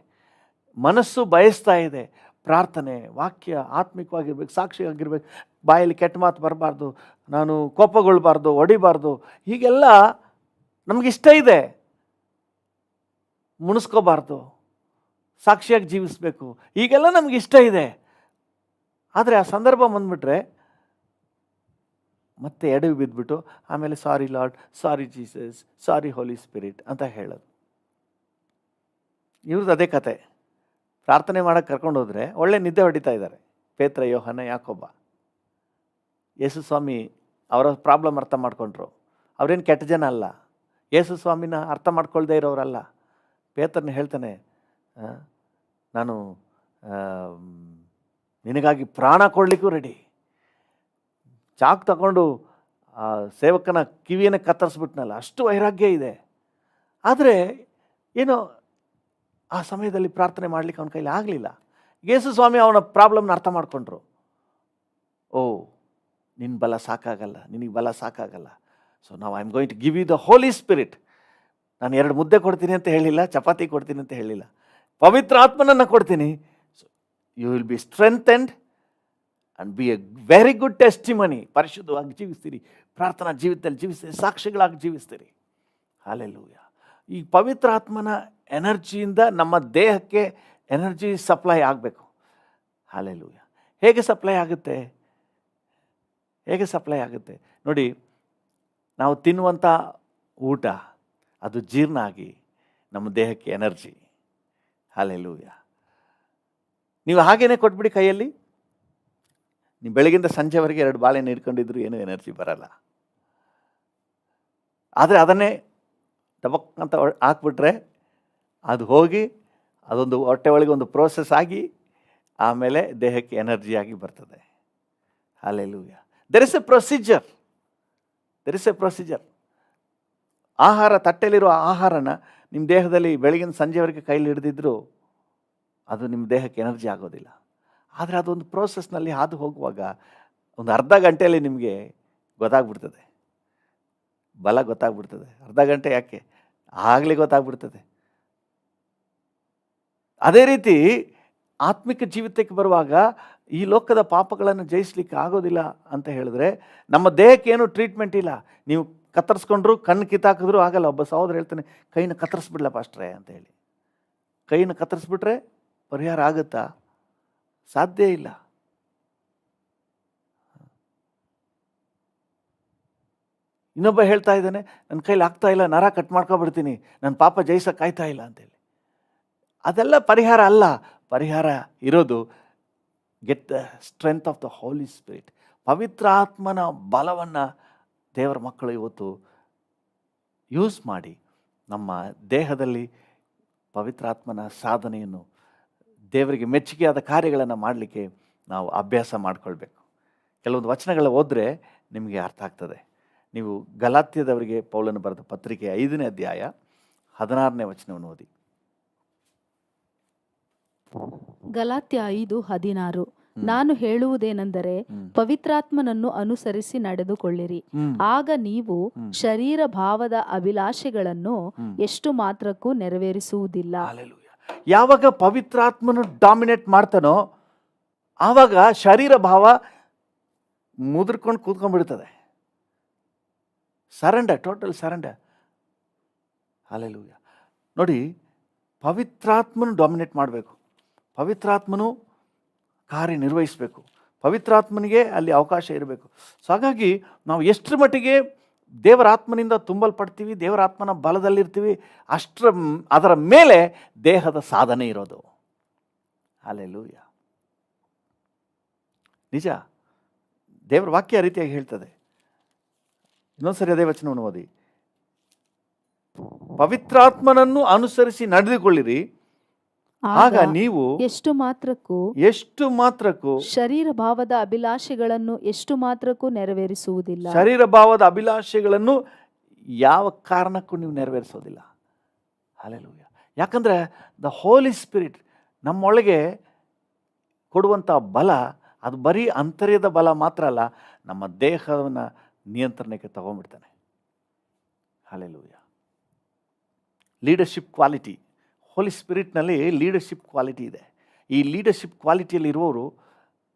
ಮನಸ್ಸು ಬಯಸ್ತಾ ಇದೆ. ಪ್ರಾರ್ಥನೆ, ವಾಕ್ಯ ಆತ್ಮಿಕವಾಗಿರ್ಬೇಕು, ಸಾಕ್ಷಿಯಾಗಿರ್ಬೇಕು, ಬಾಯಲ್ಲಿ ಕೆಟ್ಟ ಮಾತು ಬರಬಾರ್ದು, ನಾನು ಕೋಪಗೊಳ್ಬಾರ್ದು, ಹೊಡಿಬಾರ್ದು, ಹೀಗೆಲ್ಲ ನಮಗಿಷ್ಟ ಇದೆ, ಮುಣಿಸ್ಕೋಬಾರ್ದು, ಸಾಕ್ಷಿಯಾಗಿ ಜೀವಿಸಬೇಕು, ಈಗೆಲ್ಲ ನಮಗಿಷ್ಟ ಇದೆ. ಆದರೆ ಆ ಸಂದರ್ಭ ಬಂದ್ಬಿಟ್ರೆ ಮತ್ತೆ ಎಡವಿ ಬಿದ್ದುಬಿಟ್ಟು ಆಮೇಲೆ ಸಾರಿ ಲಾರ್ಡ್, ಸಾರಿ ಜೀಸಸ್, ಸಾರಿ ಹೋಲಿ ಸ್ಪಿರಿಟ್ ಅಂತ ಹೇಳೋದು. ಇವ್ರದ್ದು ಅದೇ ಕತೆ. ಪ್ರಾರ್ಥನೆ ಮಾಡೋಕ್ಕೆ ಕರ್ಕೊಂಡು ಹೋದರೆ ಒಳ್ಳೆ ನಿದ್ದೆ ಹೊಡಿತಾ ಇದ್ದಾರೆ ಪೇತ್ರ, ಯೋಹನ, ಯಾಕೋಬ. ಯೇಸು ಸ್ವಾಮಿ ಅವರ ಪ್ರಾಬ್ಲಮ್ ಅರ್ಥ ಮಾಡ್ಕೊಂಡ್ರು. ಅವರೇನು ಕೆಟ್ಟ ಜನ ಅಲ್ಲ, ಯೇಸು ಸ್ವಾಮಿನ ಅರ್ಥ ಮಾಡ್ಕೊಳ್ದೇ ಇರೋರಲ್ಲ. ಪೇತ್ರನ ಹೇಳ್ತಾನೆ, ನಾನು ನಿನಗಾಗಿ ಪ್ರಾಣ ಕೊಡಲಿಕ್ಕೂ ರೆಡಿ. ಚಾಕ್ ತಗೊಂಡು ಸೇವಕನ ಕಿವಿಯನ್ನು ಕತ್ತರಿಸ್ಬಿಟ್ನಲ್ಲ, ಅಷ್ಟು ವೈರಾಗ್ಯ ಇದೆ. ಆದರೆ ಏನೋ ಆ ಸಮಯದಲ್ಲಿ ಪ್ರಾರ್ಥನೆ ಮಾಡಲಿಕ್ಕೆ ಅವನ ಕೈಲಿ ಆಗಲಿಲ್ಲ. ಯೇಸು ಸ್ವಾಮಿ ಅವನ ಪ್ರಾಬ್ಲಮ್ನ ಅರ್ಥ ಮಾಡಿಕೊಂಡ್ರು. ಓ, ನಿನ್ನ ಬಲ ಸಾಕಾಗಲ್ಲ, ನಿನಗೆ ಬಲ ಸಾಕಾಗಲ್ಲ. ಸೊ ನಾವು I am going to give you the Holi Spirit. ನಾನು 2 ಮುದ್ದೆ ಕೊಡ್ತೀನಿ ಅಂತ ಹೇಳಿಲ್ಲ, ಚಪಾತಿ ಕೊಡ್ತೀನಿ ಅಂತ ಹೇಳಿಲ್ಲ, ಪವಿತ್ರ ಆತ್ಮನನ್ನು ಕೊಡ್ತೀನಿ. So you will be strengthened and be a very good testimony. ಪರಿಶುದ್ಧವಾಗಿ ಜೀವಿಸ್ತೀರಿ, ಪ್ರಾರ್ಥನಾ ಜೀವಿತದಲ್ಲಿ ಜೀವಿಸ್ತೀರಿ, ಸಾಕ್ಷಿಗಳಾಗಿ ಜೀವಿಸ್ತೀರಿ. ಹಲ್ಲೆಲೂಯಾ. ಈ ಪವಿತ್ರ ಆತ್ಮನ ಎನರ್ಜಿಯಿಂದ ನಮ್ಮ ದೇಹಕ್ಕೆ ಎನರ್ಜಿ ಸಪ್ಲೈ ಆಗಬೇಕು. ಹಲ್ಲೆಲೂಯಾ. ಹೇಗೆ ಸಪ್ಲೈ ಆಗುತ್ತೆ? ಹೇಗೆ ಸಪ್ಲೈ ಆಗುತ್ತೆ ನೋಡಿ, ನಾವು ತಿನ್ನುವಂಥ ಊಟ ಅದು ಜೀರ್ಣ ಆಗಿ ನಮ್ಮ ದೇಹಕ್ಕೆ ಎನರ್ಜಿ. ಹಲ್ಲೆಲೂಯಾ. ನೀವು ಹಾಗೇನೆ ಕೊಟ್ಬಿಡಿ ಕೈಯಲ್ಲಿ, ನೀವು ಬೆಳಗಿಂದ ಸಂಜೆವರೆಗೆ 2 ಬಾಳೆಹಣ್ಣು ಹಿಡ್ಕೊಂಡಿದ್ರು ಏನೂ ಎನರ್ಜಿ ಬರಲ್ಲ. ಆದರೆ ಅದನ್ನೇ ಟಬಕ್ ಅಂತ ಹಾಕ್ಬಿಟ್ರೆ ಅದು ಹೋಗಿ ಅದೊಂದು ಹೊಟ್ಟೆ ಒಳಗೆ ಒಂದು ಪ್ರೋಸೆಸ್ ಆಗಿ ಆಮೇಲೆ ದೇಹಕ್ಕೆ ಎನರ್ಜಿಯಾಗಿ ಬರ್ತದೆ. Hallelujah. There is A procedure, there is A procedure. ಆಹಾರ, ತಟ್ಟೆಲಿರುವ ಆಹಾರನ ನಿಮ್ಮ ದೇಹದಲ್ಲಿ ಬೆಳಗಿನ ಸಂಜೆವರೆಗೆ ಕೈಲಿ ಹಿಡಿದಿದ್ರು ಅದು ನಿಮ್ಮ ದೇಹಕ್ಕೆ ಎನರ್ಜಿ ಆಗೋದಿಲ್ಲ. ಆದರೆ ಅದೊಂದು ಪ್ರೋಸೆಸ್ನಲ್ಲಿ ಹಾದು ಹೋಗುವಾಗ ಒಂದು ಅರ್ಧ ಗಂಟೆಯಲ್ಲಿ ನಿಮಗೆ ಗೊತ್ತಾಗ್ಬಿಡ್ತದೆ, ಬಲ ಗೊತ್ತಾಗ್ಬಿಡ್ತದೆ. ಅರ್ಧ ಗಂಟೆ ಯಾಕೆ, ಆಗಲೇ ಗೊತ್ತಾಗ್ಬಿಡ್ತದೆ. ಅದೇ ರೀತಿ ಆತ್ಮಿಕ ಜೀವಿತಕ್ಕೆ ಬರುವಾಗ ಈ ಲೋಕದ ಪಾಪಗಳನ್ನು ಜಯಿಸ್ಲಿಕ್ಕೆ ಆಗೋದಿಲ್ಲ ಅಂತ ಹೇಳಿದ್ರೆ ನಮ್ಮ ದೇಹಕ್ಕೆ ಏನು ಟ್ರೀಟ್ಮೆಂಟ್ ಇಲ್ಲ. ನೀವು ಕತ್ತರಿಸ್ಕೊಂಡ್ರು, ಕಣ್ಣು ಕಿತ್ತಾಕಿದ್ರು ಆಗಲ್ಲ. ಒಬ್ಬ ಸಹೋದರ ಹೇಳ್ತಾನೆ, ಕೈನ ಕತ್ತರಿಸ್ಬಿಡ್ಲ ಪಾಸ್ಟ್ರೆ ಅಂತ ಹೇಳಿ. ಕೈನ ಕತ್ತರಿಸ್ಬಿಟ್ರೆ ಪರಿಹಾರ ಆಗುತ್ತಾ? ಸಾಧ್ಯ ಇಲ್ಲ. ಇನ್ನೊಬ್ಬ ಹೇಳ್ತಾ ಇದ್ದಾನೆ, ನನ್ನ ಕೈಲಿ ಆಗ್ತಾ ಇಲ್ಲ, ನರ ಕಟ್ ಮಾಡ್ಕೊಬಿಡ್ತೀನಿ, ನನ್ನ ಪಾಪ ಜಯಿಸಕ್ಕೆ ಕಾಯ್ತಾ ಇಲ್ಲ ಅಂತೇಳಿ. ಅದೆಲ್ಲ ಪರಿಹಾರ ಅಲ್ಲ. ಪರಿಹಾರ ಇರೋದು get the strength of the Holi spirit. ಪವಿತ್ರ ಆತ್ಮನ ಬಲವನ್ನು ದೇವರ ಮಕ್ಕಳು ಇವತ್ತು ಯೂಸ್ ಮಾಡಿ ನಮ್ಮ ದೇಹದಲ್ಲಿ ಪವಿತ್ರ ಆತ್ಮನ ಸಾಧನೆಯನ್ನು, ದೇವರಿಗೆ ಮೆಚ್ಚುಗೆಯಾದ ಕಾರ್ಯಗಳನ್ನು ಮಾಡಲಿಕ್ಕೆ ನಾವು ಅಭ್ಯಾಸ ಮಾಡಿಕೊಳ್ಬೇಕು. ಕೆಲವೊಂದು ವಚನಗಳ ಓದಿದ್ರೆ ನಿಮಗೆ ಅರ್ಥ ಆಗ್ತದೆ. ನೀವು ಗಲಾತ್ಯದವರಿಗೆ ಪೌಲನು ಬರೆದ ಪತ್ರಿಕೆ 5ನೇ ಅಧ್ಯಾಯ 16ನೇ ವಚನವನ್ನು ಓದಿ. ಗಲಾತ್ಯ 5:16. ನಾನು ಹೇಳುವುದೇನೆಂದರೆ, ಪವಿತ್ರಾತ್ಮನನ್ನು ಅನುಸರಿಸಿ ನಡೆದುಕೊಳ್ಳಿರಿ, ಆಗ ನೀವು ಶರೀರ ಭಾವದ ಅಭಿಲಾಷೆಗಳನ್ನು ಎಷ್ಟು ಮಾತ್ರಕ್ಕೂ ನೆರವೇರಿಸುವುದಿಲ್ಲ. ಯಾವಾಗ ಪವಿತ್ರಾತ್ಮನು ಡಾಮಿನೇಟ್ ಮಾಡ್ತಾನೋ ಆವಾಗ ಶರೀರ ಭಾವ ಮುದ್ರಕೊಂಡು ಕೂತ್ಕೊಂಡ್ಬಿಡ್ತದೆ. Surrender, total surrender. ಹಲ್ಲೆಲೂಯಾ. ನೋಡಿ, ಪವಿತ್ರಾತ್ಮನು ಡಾಮಿನೇಟ್ ಮಾಡಬೇಕು, ಪವಿತ್ರಾತ್ಮನು ಕಾರ್ಯನಿರ್ವಹಿಸಬೇಕು, ಪವಿತ್ರಾತ್ಮನಿಗೆ ಅಲ್ಲಿ ಅವಕಾಶ ಇರಬೇಕು. ಸೊ ಹಾಗಾಗಿ ನಾವು ಎಷ್ಟರ ಮಟ್ಟಿಗೆ ದೇವರ ಆತ್ಮನಿಂದ ತುಂಬಲ್ಪಡ್ತೀವಿ, ದೇವರ ಆತ್ಮನ ಬಲದಲ್ಲಿರ್ತೀವಿ, ಅದರ ಮೇಲೆ ದೇಹದ ಸಾಧನೆ ಇರೋದು. ಹಲ್ಲೆಲೂಯಾ. ನಿಜ, ದೇವರ ವಾಕ್ಯ ರೀತಿಯಾಗಿ ಹೇಳ್ತದೆ. ಇನ್ನೊಂದ್ಸರಿ ಅದೇ ವಚನವನ್ನು ಓದಿ. ಪವಿತ್ರಾತ್ಮನನ್ನು ಅನುಸರಿಸಿ ನಡೆದುಕೊಳ್ಳಿರಿ, ಆಗ ನೀವು ಎಷ್ಟು ಮಾತ್ರಕ್ಕೂ ಶರೀರ ಭಾವದ ಅಭಿಲಾಷೆಗಳನ್ನು ಎಷ್ಟು ಮಾತ್ರಕ್ಕೂ ನೆರವೇರಿಸುವುದಿಲ್ಲ. ಶರೀರ ಭಾವದ ಅಭಿಲಾಷೆಗಳನ್ನು ಯಾವ ಕಾರಣಕ್ಕೂ ನೀವು ನೆರವೇರಿಸೋದಿಲ್ಲ. ಹಲ್ಲೆಲೂಯಾ. ಯಾಕಂದ್ರೆ ದ ಹೋಲಿ ಸ್ಪಿರಿಟ್ ನಮ್ಮೊಳಗೆ ಕೊಡುವಂಥ ಬಲ ಅದು ಬರೀ ಅಂತರ್ಯದ ಬಲ ಮಾತ್ರ ಅಲ್ಲ, ನಮ್ಮ ದೇಹವನ್ನು ನಿಯಂತ್ರಣಕ್ಕೆ ತಗೊಂಡ್ಬಿಡ್ತಾನೆ. ಹಲ್ಲೆಲೂಯಾ. ಲೀಡರ್ಶಿಪ್ ಕ್ವಾಲಿಟಿ, ಹೋಲಿ ಸ್ಪಿರಿಟ್ನಲ್ಲಿ ಲೀಡರ್ಶಿಪ್ ಕ್ವಾಲಿಟಿ ಇದೆ. ಈ ಲೀಡರ್ಶಿಪ್ ಕ್ವಾಲಿಟಿಯಲ್ಲಿ ಇರುವವರು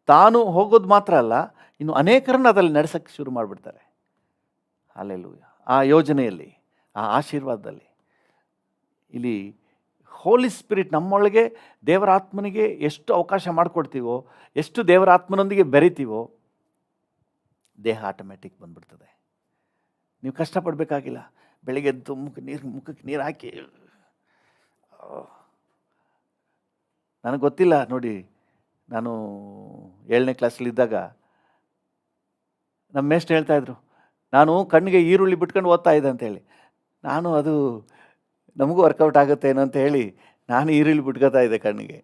ತಾನು ಹೋಗೋದು ಮಾತ್ರ ಅಲ್ಲ, ಇನ್ನು ಅನೇಕರನ್ನು ಅದರಲ್ಲಿ ನಡೆಸೋಕ್ಕೆ ಶುರು ಮಾಡಿಬಿಡ್ತಾರೆ. ಹಲ್ಲೆಲೂಯಾ. ಆ ಯೋಜನೆಯಲ್ಲಿ, ಆ ಆ ಆಶೀರ್ವಾದದಲ್ಲಿ. ಇಲ್ಲಿ ಹೋಲಿ ಸ್ಪಿರಿಟ್ ನಮ್ಮೊಳಗೆ ದೇವರ ಆತ್ಮನಿಗೆ ಎಷ್ಟು ಅವಕಾಶ ಮಾಡಿಕೊಡ್ತೀವೋ, ಎಷ್ಟು ದೇವರ ಆತ್ಮನೊಂದಿಗೆ ಬೆರಿತೀವೋ, ದೇಹ ಆಟೋಮ್ಯಾಟಿಕ್ ಬಂದ್ಬಿಡ್ತದೆ. ನೀವು ಕಷ್ಟಪಡಬೇಕಾಗಿಲ್ಲ. ಬೆಳಿಗ್ಗೆ ಎದ್ದು ಮುಖಕ್ಕೆ ನೀರು ಹಾಕಿ, ನನಗೆ ಗೊತ್ತಿಲ್ಲ ನೋಡಿ, ನಾನು 7ನೇ ಕ್ಲಾಸಲ್ಲಿದ್ದಾಗ ನಮ್ಮ ಮೇಷ್ಟ್ರು ಹೇಳ್ತಾಯಿದ್ರು, ನಾನು ಕಣ್ಣಿಗೆ ಈರುಳ್ಳಿ ಬಿಟ್ಕೊಂಡು ಓದ್ತಾ ಇದ್ದೆ ಅಂತೇಳಿ. ನಾನು ಅದು ನಮಗೂ ವರ್ಕೌಟ್ ಆಗುತ್ತೇನೋ ಅಂತ ಹೇಳಿ ನಾನು ಈರುಳ್ಳಿ ಬಿಟ್ಕೋತಾ ಇದ್ದೆ, ಕಣ್ಣಿಗೆ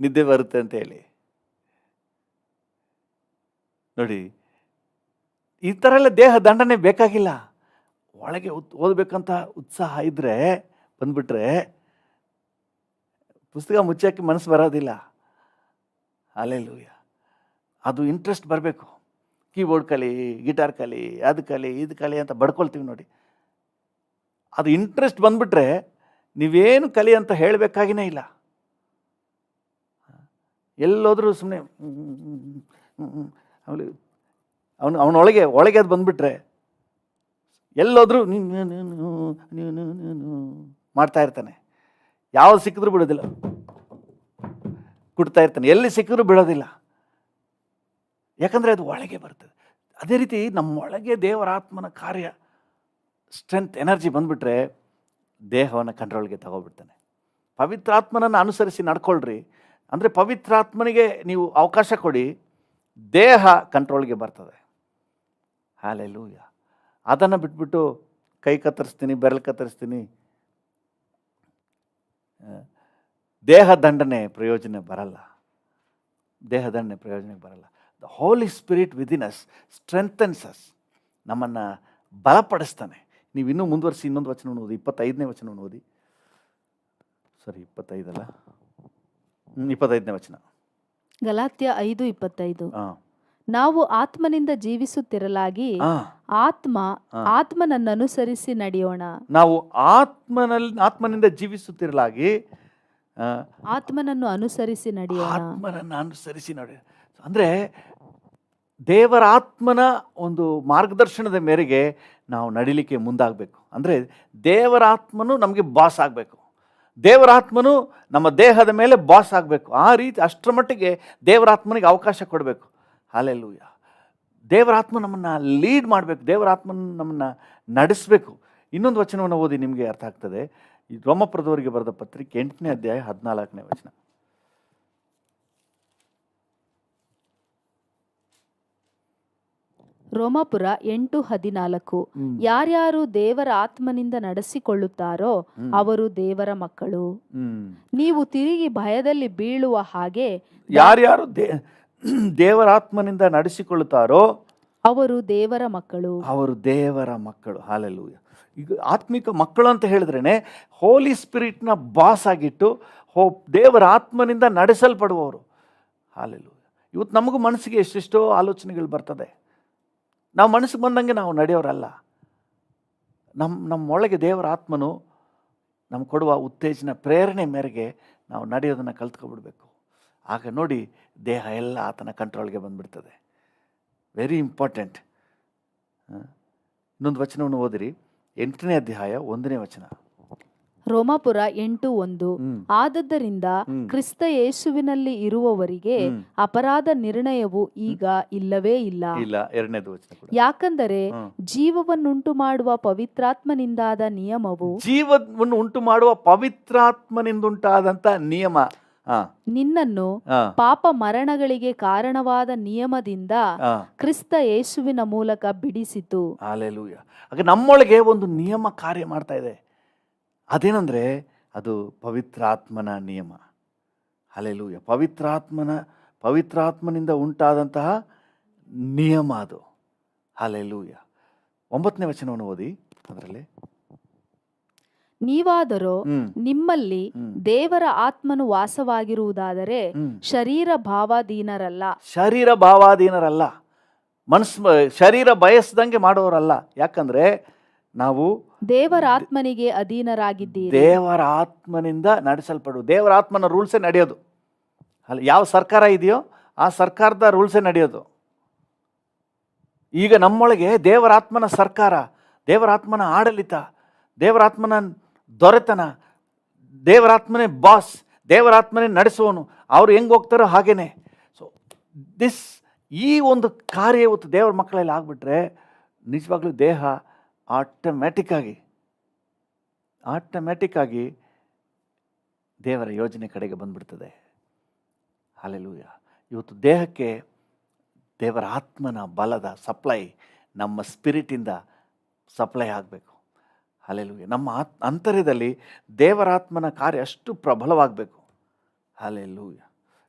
ನಿದ್ದೆ ಬರುತ್ತೆ ಅಂತೇಳಿ. ನೋಡಿ, ಈ ಥರ ಎಲ್ಲ ದೇಹ ದಂಡನೆ ಬೇಕಾಗಿಲ್ಲ. ಒಳಗೆ ಓದಬೇಕಂತ ಉತ್ಸಾಹ ಇದ್ದರೆ ಬಂದ್ಬಿಟ್ರೆ ಪುಸ್ತಕ ಮುಚ್ಚೋಕ್ಕೆ ಮನಸ್ಸು ಬರೋದಿಲ್ಲ. ಹಲ್ಲೆಲೂಯಾ. ಅದು ಇಂಟ್ರೆಸ್ಟ್ ಬರಬೇಕು. ಕೀಬೋರ್ಡ್ ಕಲಿ, ಗಿಟಾರ್ ಕಲಿ, ಅದು ಕಲಿ, ಇದು ಕಲಿ ಅಂತ ಬಡ್ಕೊಳ್ತೀವಿ ನೋಡಿ. ಅದು ಇಂಟ್ರೆಸ್ಟ್ ಬಂದ್ಬಿಟ್ರೆ ನೀವೇನು ಕಲಿ ಅಂತ ಹೇಳಬೇಕಾಗಿನೇ ಇಲ್ಲ. ಎಲ್ಲೋದ್ರೂ ಸುಮ್ಮನೆ ಅವನೊಳಗೆ ಅದು ಬಂದ್ಬಿಟ್ರೆ ಎಲ್ಲೋದ್ರೂ ಮಾಡ್ತಾ ಇರ್ತಾನೆ. ಯಾವ್ದು ಸಿಕ್ಕಿದ್ರೂ ಬಿಡೋದಿಲ್ಲ, ಕುಡ್ತಾ ಇರ್ತಾನೆ. ಎಲ್ಲಿ ಸಿಕ್ಕಿದ್ರೂ ಬಿಡೋದಿಲ್ಲ, ಯಾಕಂದರೆ ಅದು ಒಳಗೆ ಬರ್ತದೆ. ಅದೇ ರೀತಿ ನಮ್ಮೊಳಗೆ ದೇವರ ಆತ್ಮನ ಕಾರ್ಯ, ಸ್ಟ್ರೆಂತ್, ಎನರ್ಜಿ ಬಂದ್ಬಿಟ್ರೆ ದೇಹವನ್ನು ಕಂಟ್ರೋಲ್ಗೆ ತಗೋಬಿಡ್ತಾನೆ. ಪವಿತ್ರಾತ್ಮನನ್ನು ಅನುಸರಿಸಿ ನಡ್ಕೊಳ್ರಿ. ಅಂದರೆ ಪವಿತ್ರಾತ್ಮನಿಗೆ ನೀವು ಅವಕಾಶ ಕೊಡಿ, ದೇಹ ಕಂಟ್ರೋಲ್ಗೆ ಬರ್ತದೆ. ಹಲ್ಲೆಲೂಯಾ. ಅದನ್ನು ಬಿಟ್ಬಿಟ್ಟು ಕೈ ಕತ್ತರಿಸ್ತೀನಿ, ಬೆರಳು ಕತ್ತರಿಸ್ತೀನಿ, ದೇಹ ದಂಡನೆ ಪ್ರಯೋಜನ ಬರಲ್ಲ. ದೇಹ ದಂಡನೆ ಪ್ರಯೋಜನಕ್ಕೆ ಬರಲ್ಲ. The Holi Spirit within us strengthens us, ನಮ್ಮನ್ನು ಬಲಪಡಿಸ್ತಾನೆ. ನೀವು ಇನ್ನೂ ಮುಂದುವರಿಸಿ ಇನ್ನೊಂದು ವಚನವನ್ನು ಓದಿ, 25ನೇ ವಚನವನ್ನು ಓದಿ. 25 ಅಲ್ಲ, 25ನೇ ವಚನ. ಗಲಾತ್ಯ 5:25. ನಾವು ಆತ್ಮನಿಂದ ಜೀವಿಸುತ್ತಿರಲಾಗಿ ಆತ್ಮನನ್ನು ಅನುಸರಿಸಿ ನಡೆಯೋಣ. ನಾವು ಆತ್ಮನಿಂದ ಜೀವಿಸುತ್ತಿರಲಾಗಿ ಆತ್ಮನನ್ನು ಅನುಸರಿಸಿ ನಡೆಯೋಣ. ಆತ್ಮನನ್ನು ಅನುಸರಿಸಿ ನಡೆಯೋಣ ಅಂದರೆ ದೇವರ ಆತ್ಮನ ಒಂದು ಮಾರ್ಗದರ್ಶನದ ಮೇರೆಗೆ ನಾವು ನಡಿಲಿಕ್ಕೆ ಮುಂದಾಗಬೇಕು. ಅಂದರೆ ದೇವರ ಆತ್ಮನು ನಮಗೆ ಬಾಸ್ ಆಗಬೇಕು, ದೇವರ ಆತ್ಮನು ನಮ್ಮ ದೇಹದ ಮೇಲೆ ಬಾಸ್ ಆಗಬೇಕು. ಆ ರೀತಿ ಅಷ್ಟರ ಮಟ್ಟಿಗೆ ದೇವರ ಆತ್ಮನಿಗೆ ಅವಕಾಶ ಕೊಡಬೇಕು. ಹಲ್ಲೆಲೂಯಾ. ದೇವರ ಆತ್ಮ ನಮ್ಮನ್ನು ಲೀಡ್ ಮಾಡಬೇಕು, ದೇವರ ಆತ್ಮನ ನಮ್ಮನ್ನು ನಡೆಸಬೇಕು. ಇನ್ನೊಂದು ವಚನವನ್ನು ಓದಿ, ನಿಮಗೆ ಅರ್ಥ ಆಗ್ತದೆ. ಈ ರೋಮಪುರದವರಿಗೆ ಬರೆದ ಪತ್ರಿಕೆ 8ನೇ ಅಧ್ಯಾಯ 14ನೇ ವಚನ. ರೋಮಾಪುರ 8:14. ಯಾರ್ಯಾರು ದೇವರ ಆತ್ಮನಿಂದ ನಡೆಸಿಕೊಳ್ಳುತ್ತಾರೋ ಅವರು ದೇವರ ಮಕ್ಕಳು. ನೀವು ತಿರುಗಿ ಭಯದಲ್ಲಿ ಬೀಳುವ ಹಾಗೆ, ಯಾರ್ಯಾರು ದೇವರ ಆತ್ಮನಿಂದ ನಡೆಸಿಕೊಳ್ಳುತ್ತಾರೋ ಅವರು ದೇವರ ಮಕ್ಕಳು. ಅವರು ದೇವರ ಮಕ್ಕಳು. ಹಲ್ಲೆಲೂಯಾ. ಈಗ ಆತ್ಮಿಕ ಮಕ್ಕಳು ಅಂತ ಹೇಳಿದ್ರೇನೆ ಹೋಲಿ ಸ್ಪಿರಿಟ್ನ ಬಾಸ್ ಆಗಿಟ್ಟು ದೇವರ ಆತ್ಮನಿಂದ ನಡೆಸಲ್ಪಡುವವರು. ಹಲ್ಲೆಲೂಯಾ. ಇವತ್ತು ನಮಗೂ ಮನಸ್ಸಿಗೆ ಎಷ್ಟೆಷ್ಟೋ ಆಲೋಚನೆಗಳು ಬರ್ತದೆ. ನಾವು ಮನಸ್ಸಿಗೆ ಬಂದಂಗೆ ನಾವು ನಡೆಯೋರಲ್ಲ. ನಮ್ಮೊಳಗೆ ದೇವರ ಆತ್ಮನು ನಮ್ಗೆ ಕೊಡುವ ಉತ್ತೇಜನ, ಪ್ರೇರಣೆ ಮೇರೆಗೆ ನಾವು ನಡೆಯೋದನ್ನು ಕಲ್ತ್ಕೊಬಿಡ್ಬೇಕು. ಆಗ ನೋಡಿ, ದೇಹ ಎಲ್ಲ ಆತನ ಕಂಟ್ರೋಲ್ಗೆ ಬಂದುಬಿಡ್ತದೆ. Very important. ಇನ್ನೊಂದು ವಚನವನ್ನು ಓದಿರಿ, 8ನೇ ಅಧ್ಯಾಯ 1ನೇ ವಚನ. ರೋಮಾಪುರ 8:1. ಆದದ್ದರಿಂದ ಕ್ರಿಸ್ತ ಯೇಸುವಿನಲ್ಲಿ ಇರುವವರಿಗೆ ಅಪರಾಧ ನಿರ್ಣಯವು ಈಗ ಇಲ್ಲವೇ ಇಲ್ಲ. 2ನೇದು ವಚನ. ಯಾಕಂದರೆ ಜೀವವನ್ನುಂಟು ಮಾಡುವ ಪವಿತ್ರಾತ್ಮನಿಂದಾದ ನಿಯಮವು, ಜೀವವನ್ನು ಉಂಟು ಮಾಡುವ ಪವಿತ್ರಾತ್ಮನಿಂದುಂಟಾದಂತ ನಿಯಮ ನಿನ್ನನ್ನು ಪಾಪ ಮರಣಗಳಿಗೆ ಕಾರಣವಾದ ನಿಯಮದಿಂದ ಕ್ರಿಸ್ತ ಯೇಸುವಿನ ಮೂಲಕ ಬಿಡಿಸಿತು. ಹಲ್ಲೆಲೂಯಾ. ಆಗ ನಮ್ಮೊಳಗೆ ಒಂದು ನಿಯಮ ಕಾರ್ಯ ಮಾಡ್ತಾ ಇದೆ. ಅದೇನಂದ್ರೆ ಅದು ಪವಿತ್ರಾತ್ಮನ ನಿಯಮ. ಹಲ್ಲೆಲೂಯಾ. ಪವಿತ್ರಾತ್ಮನಿಂದ ಉಂಟಾದಂತಹ ನಿಯಮ ಅದು. ಹಲ್ಲೆಲೂಯಾ. 9ನೇ ವಚನವನ್ನು ಓದಿ. ಅದರಲ್ಲಿ, ನೀವಾದರೋ ನಿಮ್ಮಲ್ಲಿ ದೇವರ ಆತ್ಮನು ವಾಸವಾಗಿರುವುದಾದರೆ ಶರೀರ ಭಾವಾಧೀನರಲ್ಲ. ಶರೀರ ಬಯಸ್ದಂಗೆ ಮಾಡೋರಲ್ಲ. ಯಾಕಂದ್ರೆ ನಾವು ದೇವರ ಆತ್ಮನಿಗೆ ಅಧೀನರಾಗಿದ್ದೀರಿ. ದೇವರ ಆತ್ಮನಿಂದ ನಡೆಸಲ್ಪಡು. ದೇವರ ಆತ್ಮನ ರೂಲ್ಸೇ ನಡೆಯೋದು. ಅಲ್ಲ, ಯಾವ ಸರ್ಕಾರ ಇದೆಯೋ ಆ ಸರ್ಕಾರದ ರೂಲ್ಸೇ ನಡೆಯೋದು. ಈಗ ನಮ್ಮೊಳಗೆ ದೇವರ ಆತ್ಮನ ಸರ್ಕಾರ, ದೇವರ ಆತ್ಮನ ಆಡಳಿತ, ದೇವರಾತ್ಮನ ದೊರೆತನ, ದೇವರಾತ್ಮನೇ ಬಾಸ್, ದೇವರಾತ್ಮನೇ ನಡೆಸುವನು. ಅವ್ರು ಹೆಂಗೆ ಹೋಗ್ತಾರೋ ಹಾಗೇನೆ. ಸೊ ಈ ಒಂದು ಕಾರ್ಯ ಇವತ್ತು ದೇವರ ಮಕ್ಕಳಲ್ಲಿ ಆಗಿಬಿಟ್ರೆ ನಿಜವಾಗ್ಲೂ ದೇಹ ಆಟೋಮ್ಯಾಟಿಕ್ ಆಗಿ ದೇವರ ಯೋಜನೆ ಕಡೆಗೆ ಬಂದ್ಬಿಡ್ತದೆ. ಹಲ್ಲೆಲೂಯ. ಇವತ್ತು ದೇಹಕ್ಕೆ ದೇವರ ಆತ್ಮನ ಬಲದ ಸಪ್ಲೈ ನಮ್ಮ ಸ್ಪಿರಿಟಿಂದ ಸಪ್ಲೈ ಆಗಬೇಕು. ಹಲ್ಲೆಲೂಯ. ನಮ್ಮ ಅಂತರ್ಯದಲ್ಲಿ ದೇವರಾತ್ಮನ ಕಾರ್ಯ ಅಷ್ಟು ಪ್ರಬಲವಾಗಬೇಕು. ಹಲ್ಲೆಲೂಯ.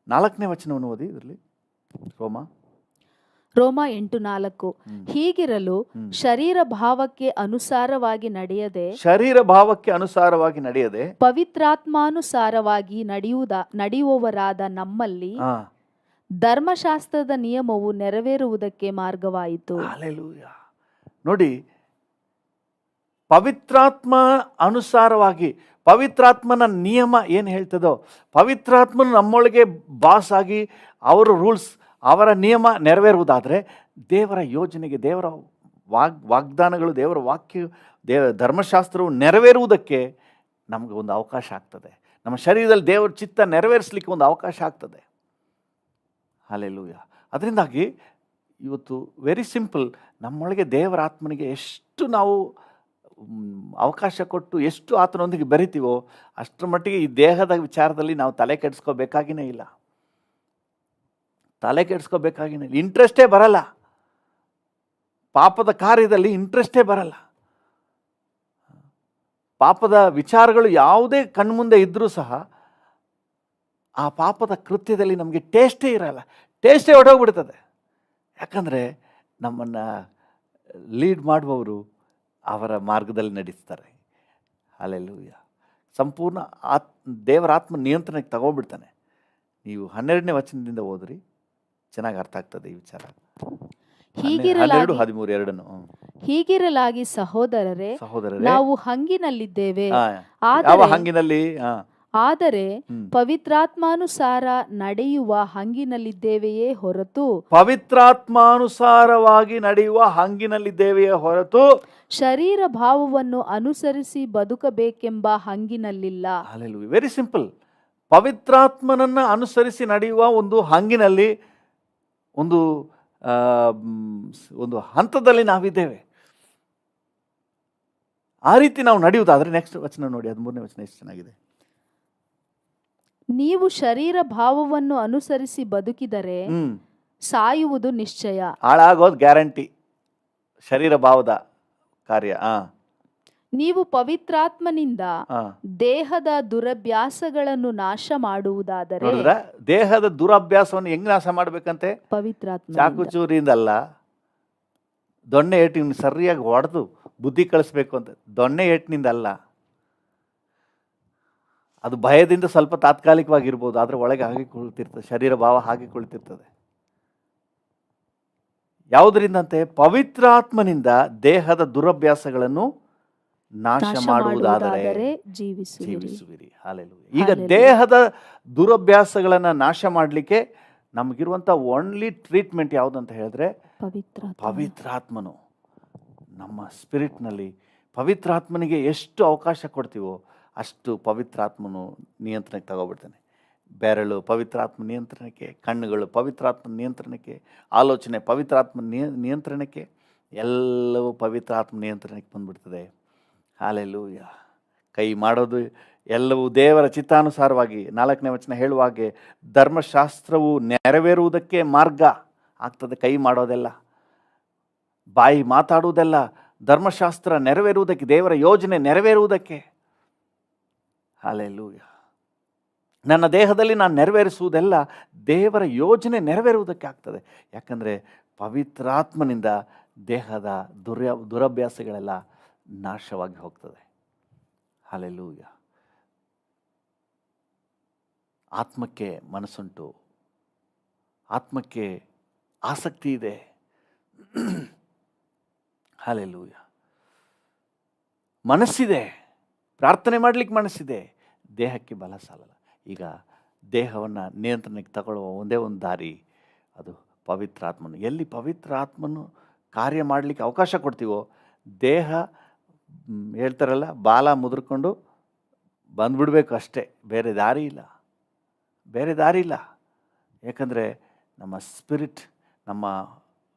4ನೇ ವಚನವನ್ನು ಓದಿ ಇದರಲ್ಲಿ. ರೋಮ 8:4. ಹೀಗಿರಲು ಶರೀರ ಭಾವಕ್ಕೆ ಅನುಸಾರವಾಗಿ ನಡೆಯದೆ ಪವಿತ್ರಾತ್ಮಾನುಸಾರವಾಗಿ ನಡೆಯುವವರಾದ ನಮ್ಮಲ್ಲಿ ಧರ್ಮಶಾಸ್ತ್ರದ ನಿಯಮವು ನೆರವೇರುವುದಕ್ಕೆ ಮಾರ್ಗವಾಯಿತು. ಹಲ್ಲೆಲೂಯ. ನೋಡಿ, ಪವಿತ್ರಾತ್ಮ ಅನುಸಾರವಾಗಿ, ಪವಿತ್ರಾತ್ಮನ ನಿಯಮ ಏನು ಹೇಳ್ತದೋ, ಪವಿತ್ರಾತ್ಮನು ನಮ್ಮೊಳಗೆ ಬಾಸ್ ಆಗಿ ಅವರ ರೂಲ್ಸ್, ಅವರ ನಿಯಮ ನೆರವೇರುವುದಾದರೆ ದೇವರ ಯೋಜನೆಗೆ, ದೇವರ ವಾಗ್ದಾನಗಳು, ದೇವರ ವಾಕ್ಯ, ಧರ್ಮಶಾಸ್ತ್ರವು ನೆರವೇರುವುದಕ್ಕೆ ನಮಗೆ ಒಂದು ಅವಕಾಶ ಆಗ್ತದೆ. ನಮ್ಮ ಶರೀರದಲ್ಲಿ ದೇವರ ಚಿತ್ತ ನೆರವೇರಿಸಲಿಕ್ಕೆ ಒಂದು ಅವಕಾಶ ಆಗ್ತದೆ. ಹಲ್ಲೆಲೂಯ. ಅದರಿಂದಾಗಿ ಇವತ್ತು ವೆರಿ ಸಿಂಪಲ್, ನಮ್ಮೊಳಗೆ ದೇವರ ಆತ್ಮನಿಗೆ ಎಷ್ಟು ನಾವು ಅವಕಾಶ ಕೊಟ್ಟು ಎಷ್ಟು ಆತನೊಂದಿಗೆ ಬೆರಿತೀವೋ ಅಷ್ಟರ ಮಟ್ಟಿಗೆ ಈ ದೇಹದ ವಿಚಾರದಲ್ಲಿ ನಾವು ತಲೆ ಕೆಡಿಸ್ಕೋಬೇಕಾಗಿನೇ ಇಲ್ಲ. ಇಂಟ್ರೆಸ್ಟೇ ಬರಲ್ಲ. ಪಾಪದ ಕಾರ್ಯದಲ್ಲಿ ಇಂಟ್ರೆಸ್ಟೇ ಬರಲ್ಲ. ಪಾಪದ ವಿಚಾರಗಳು ಯಾವುದೇ ಕಣ್ಮುಂದೆ ಇದ್ದರೂ ಸಹ ಆ ಪಾಪದ ಕೃತ್ಯದಲ್ಲಿ ನಮಗೆ ಟೇಸ್ಟೇ ಇರಲ್ಲ. ಟೇಸ್ಟೇ ಹೊರಟೋಗ್ಬಿಡ್ತದೆ. ಯಾಕಂದರೆ ನಮ್ಮನ್ನು ಲೀಡ್ ಮಾಡುವವರು ಅವರ ಮಾರ್ಗದಲ್ಲಿ ನಡೆಸ್ತಾರೆ. ಹಲ್ಲೆಲೂಯ. ಸಂಪೂರ್ಣ ದೇವರ ಆತ್ಮ ನಿಯಂತ್ರಣಕ್ಕೆ ತಗೊಂಡ್ಬಿಡ್ತಾನೆ. ನೀವು 12ನೇ ವಚನದಿಂದ ಓದ್ರಿ, ಚೆನ್ನಾಗಿ ಅರ್ಥ ಆಗ್ತದೆ ಈ ವಿಚಾರ. 12:13 ಹೀಗಿರಲಾಗಿ ಸಹೋದರರೇ, ನಾವು ಹಂಗಿನಲ್ಲಿದ್ದೇವೆ, ಯಾವ ಹಂಗಿನಲ್ಲಿ? ಆದರೆ ಪವಿತ್ರಾತ್ಮಾನುಸಾರ ನಡೆಯುವ ಹಂಗಿನಲ್ಲಿದ್ದೇವೆಯೇ ಹೊರತು, ಪವಿತ್ರಾತ್ಮಾನುಸಾರವಾಗಿ ನಡೆಯುವ ಹಂಗಿನಲ್ಲಿದ್ದೇವೆಯೇ ಹೊರತು ಶರೀರ ಭಾವವನ್ನು ಅನುಸರಿಸಿ ಬದುಕಬೇಕೆಂಬ ಹಂಗಿನಲ್ಲಿಲ್ಲ. ಹಲ್ಲೆಲೂಯಾ. Very simple. ಪವಿತ್ರಾತ್ಮನನ್ನು ಅನುಸರಿಸಿ ನಡೆಯುವ ಒಂದು ಹಂಗಿನಲ್ಲಿ, ಒಂದು ಹಂತದಲ್ಲಿ ನಾವಿದ್ದೇವೆ. ಆ ರೀತಿ ನಾವು ನಡೆಯುವುದಾದ್ರೆ, ನೆಕ್ಸ್ಟ್ ವಚನ ನೋಡಿ, 13ನೇ ವಚನ ಎಷ್ಟು ಚೆನ್ನಾಗಿದೆ. ನೀವು ಶರೀರ ಭಾವವನ್ನು ಅನುಸರಿಸಿ ಬದುಕಿದರೆ ಸಾಯುವುದು ನಿಶ್ಚಯ. ಹಾಳಾಗೋದು ಗ್ಯಾರಂಟಿ. ಶರೀರ ಭಾವದ ಕಾರ್ಯ. ನೀವು ಪವಿತ್ರಾತ್ಮನಿಂದ ದೇಹದ ದುರಭ್ಯಾಸಗಳನ್ನು ನಾಶ ಮಾಡುವುದಾದರೆ, ದೇಹದ ದುರಭ್ಯಾಸವನ್ನು ಹೆಂಗ್ ನಾಶ ಮಾಡ್ಬೇಕಂತೆ? ಪವಿತ್ರಾತ್ಮ. ಚಾಕುಚೂರಿಯಿಂದಲ್ಲ, ದೊಣ್ಣೆ ಏಟಿನ ಸರಿಯಾಗಿ ಹೊಡೆದು ಬುದ್ಧಿ ಕಳಿಸ್ಬೇಕು ಅಂತ. ದೊಣ್ಣೆ ಏಟಿನಿಂದಲ್ಲ. ಅದು ಭಯದಿಂದ ಸ್ವಲ್ಪ ತಾತ್ಕಾಲಿಕವಾಗಿರ್ಬೋದು, ಆದರೆ ಒಳಗೆ ಹಾಗೆ ಕುಳಿತಿರ್ತದೆ. ಶರೀರ ಭಾವ ಹಾಗೆ ಕುಳಿತಿರ್ತದೆ. ಯಾವುದರಿಂದಂತೆ? ಪವಿತ್ರಾತ್ಮನಿಂದ ದೇಹದ ದುರಭ್ಯಾಸಗಳನ್ನು ನಾಶ ಮಾಡುವುದಾದರೆ ಜೀವಿಸುವಿರಿ. ಹಲ್ಲೆಲೂಯಾ. ಈಗ ದೇಹದ ದುರಭ್ಯಾಸಗಳನ್ನು ನಾಶ ಮಾಡಲಿಕ್ಕೆ ನಮಗಿರುವಂಥ ಓನ್ಲಿ ಟ್ರೀಟ್ಮೆಂಟ್ ಯಾವುದಂತ ಹೇಳಿದ್ರೆ ಪವಿತ್ರಾತ್ಮನು. ನಮ್ಮ ಸ್ಪಿರಿಟ್ನಲ್ಲಿ ಪವಿತ್ರಾತ್ಮನಿಗೆ ಎಷ್ಟು ಅವಕಾಶ ಕೊಡ್ತೀವೋ ಅಷ್ಟು ಪವಿತ್ರಾತ್ಮನು ನಿಯಂತ್ರಣಕ್ಕೆ ತಗೋಬಿಡ್ತಾನೆ. ಬೆರಳು ಪವಿತ್ರಾತ್ಮ ನಿಯಂತ್ರಣಕ್ಕೆ, ಕಣ್ಣುಗಳು ಪವಿತ್ರಾತ್ಮ ನಿಯಂತ್ರಣಕ್ಕೆ, ಆಲೋಚನೆ ಪವಿತ್ರಾತ್ಮ ನಿಯಂತ್ರಣಕ್ಕೆ, ಎಲ್ಲವೂ ಪವಿತ್ರಾತ್ಮ ನಿಯಂತ್ರಣಕ್ಕೆ ಬಂದ್ಬಿಡ್ತದೆ. ಹಲ್ಲೆಲೂಯಾ. ಕೈ ಮಾಡೋದು ಎಲ್ಲವೂ ದೇವರ ಚಿತ್ತಾನುಸಾರವಾಗಿ, 4ನೇ ವಚನ ಹೇಳುವಾಗೆ ಧರ್ಮಶಾಸ್ತ್ರವು ನೆರವೇರುವುದಕ್ಕೆ ಮಾರ್ಗ ಆಗ್ತದೆ. ಕೈ ಮಾಡೋದೆಲ್ಲ, ಬಾಯಿ ಮಾತಾಡುವುದೆಲ್ಲ ಧರ್ಮಶಾಸ್ತ್ರ ನೆರವೇರುವುದಕ್ಕೆ, ದೇವರ ಯೋಜನೆ ನೆರವೇರುವುದಕ್ಕೆ. ಹಲ್ಲೆಲೂಯಾ. ನನ್ನ ದೇಹದಲ್ಲಿ ನಾನು ನೆರವೇರಿಸುವುದೆಲ್ಲ ದೇವರ ಯೋಜನೆ ನೆರವೇರುವುದಕ್ಕೆ ಆಗ್ತದೆ. ಯಾಕಂದರೆ ಪವಿತ್ರಾತ್ಮನಿಂದ ದೇಹದ ದುರಭ್ಯಾಸಗಳೆಲ್ಲ ನಾಶವಾಗಿ ಹೋಗ್ತದೆ. ಹಲ್ಲೆಲೂಯಾ. ಆತ್ಮಕ್ಕೆ ಮನಸ್ಸುಂಟು, ಆತ್ಮಕ್ಕೆ ಆಸಕ್ತಿ ಇದೆ. ಹಲ್ಲೆಲೂಯಾ. ಮನಸ್ಸಿದೆ, ಪ್ರಾರ್ಥನೆ ಮಾಡಲಿಕ್ಕೆ ಮನಸ್ಸಿದೆ, ದೇಹಕ್ಕೆ ಬಲ ಸಾಲಲ್ಲ. ಈಗ ದೇಹವನ್ನು ನಿಯಂತ್ರಣಕ್ಕೆ ತಗೊಳ್ಳುವ ಒಂದೇ ಒಂದು ದಾರಿ, ಅದು ಪವಿತ್ರಾತ್ಮನು. ಎಲ್ಲಿ ಪವಿತ್ರಾತ್ಮನು ಕಾರ್ಯ ಮಾಡಲಿಕ್ಕೆ ಅವಕಾಶ ಕೊಡ್ತೀವೋ ದೇಹ ಹೇಳ್ತಾರಲ್ಲ, ಬಾಲ ಮುದ್ರಕೊಂಡು ಬಂದ್ಬಿಡ್ಬೇಕು ಅಷ್ಟೇ, ಬೇರೆ ದಾರಿ ಇಲ್ಲ, ಬೇರೆ ದಾರಿ ಇಲ್ಲ. ಯಾಕಂದರೆ ನಮ್ಮ ಸ್ಪಿರಿಟ್, ನಮ್ಮ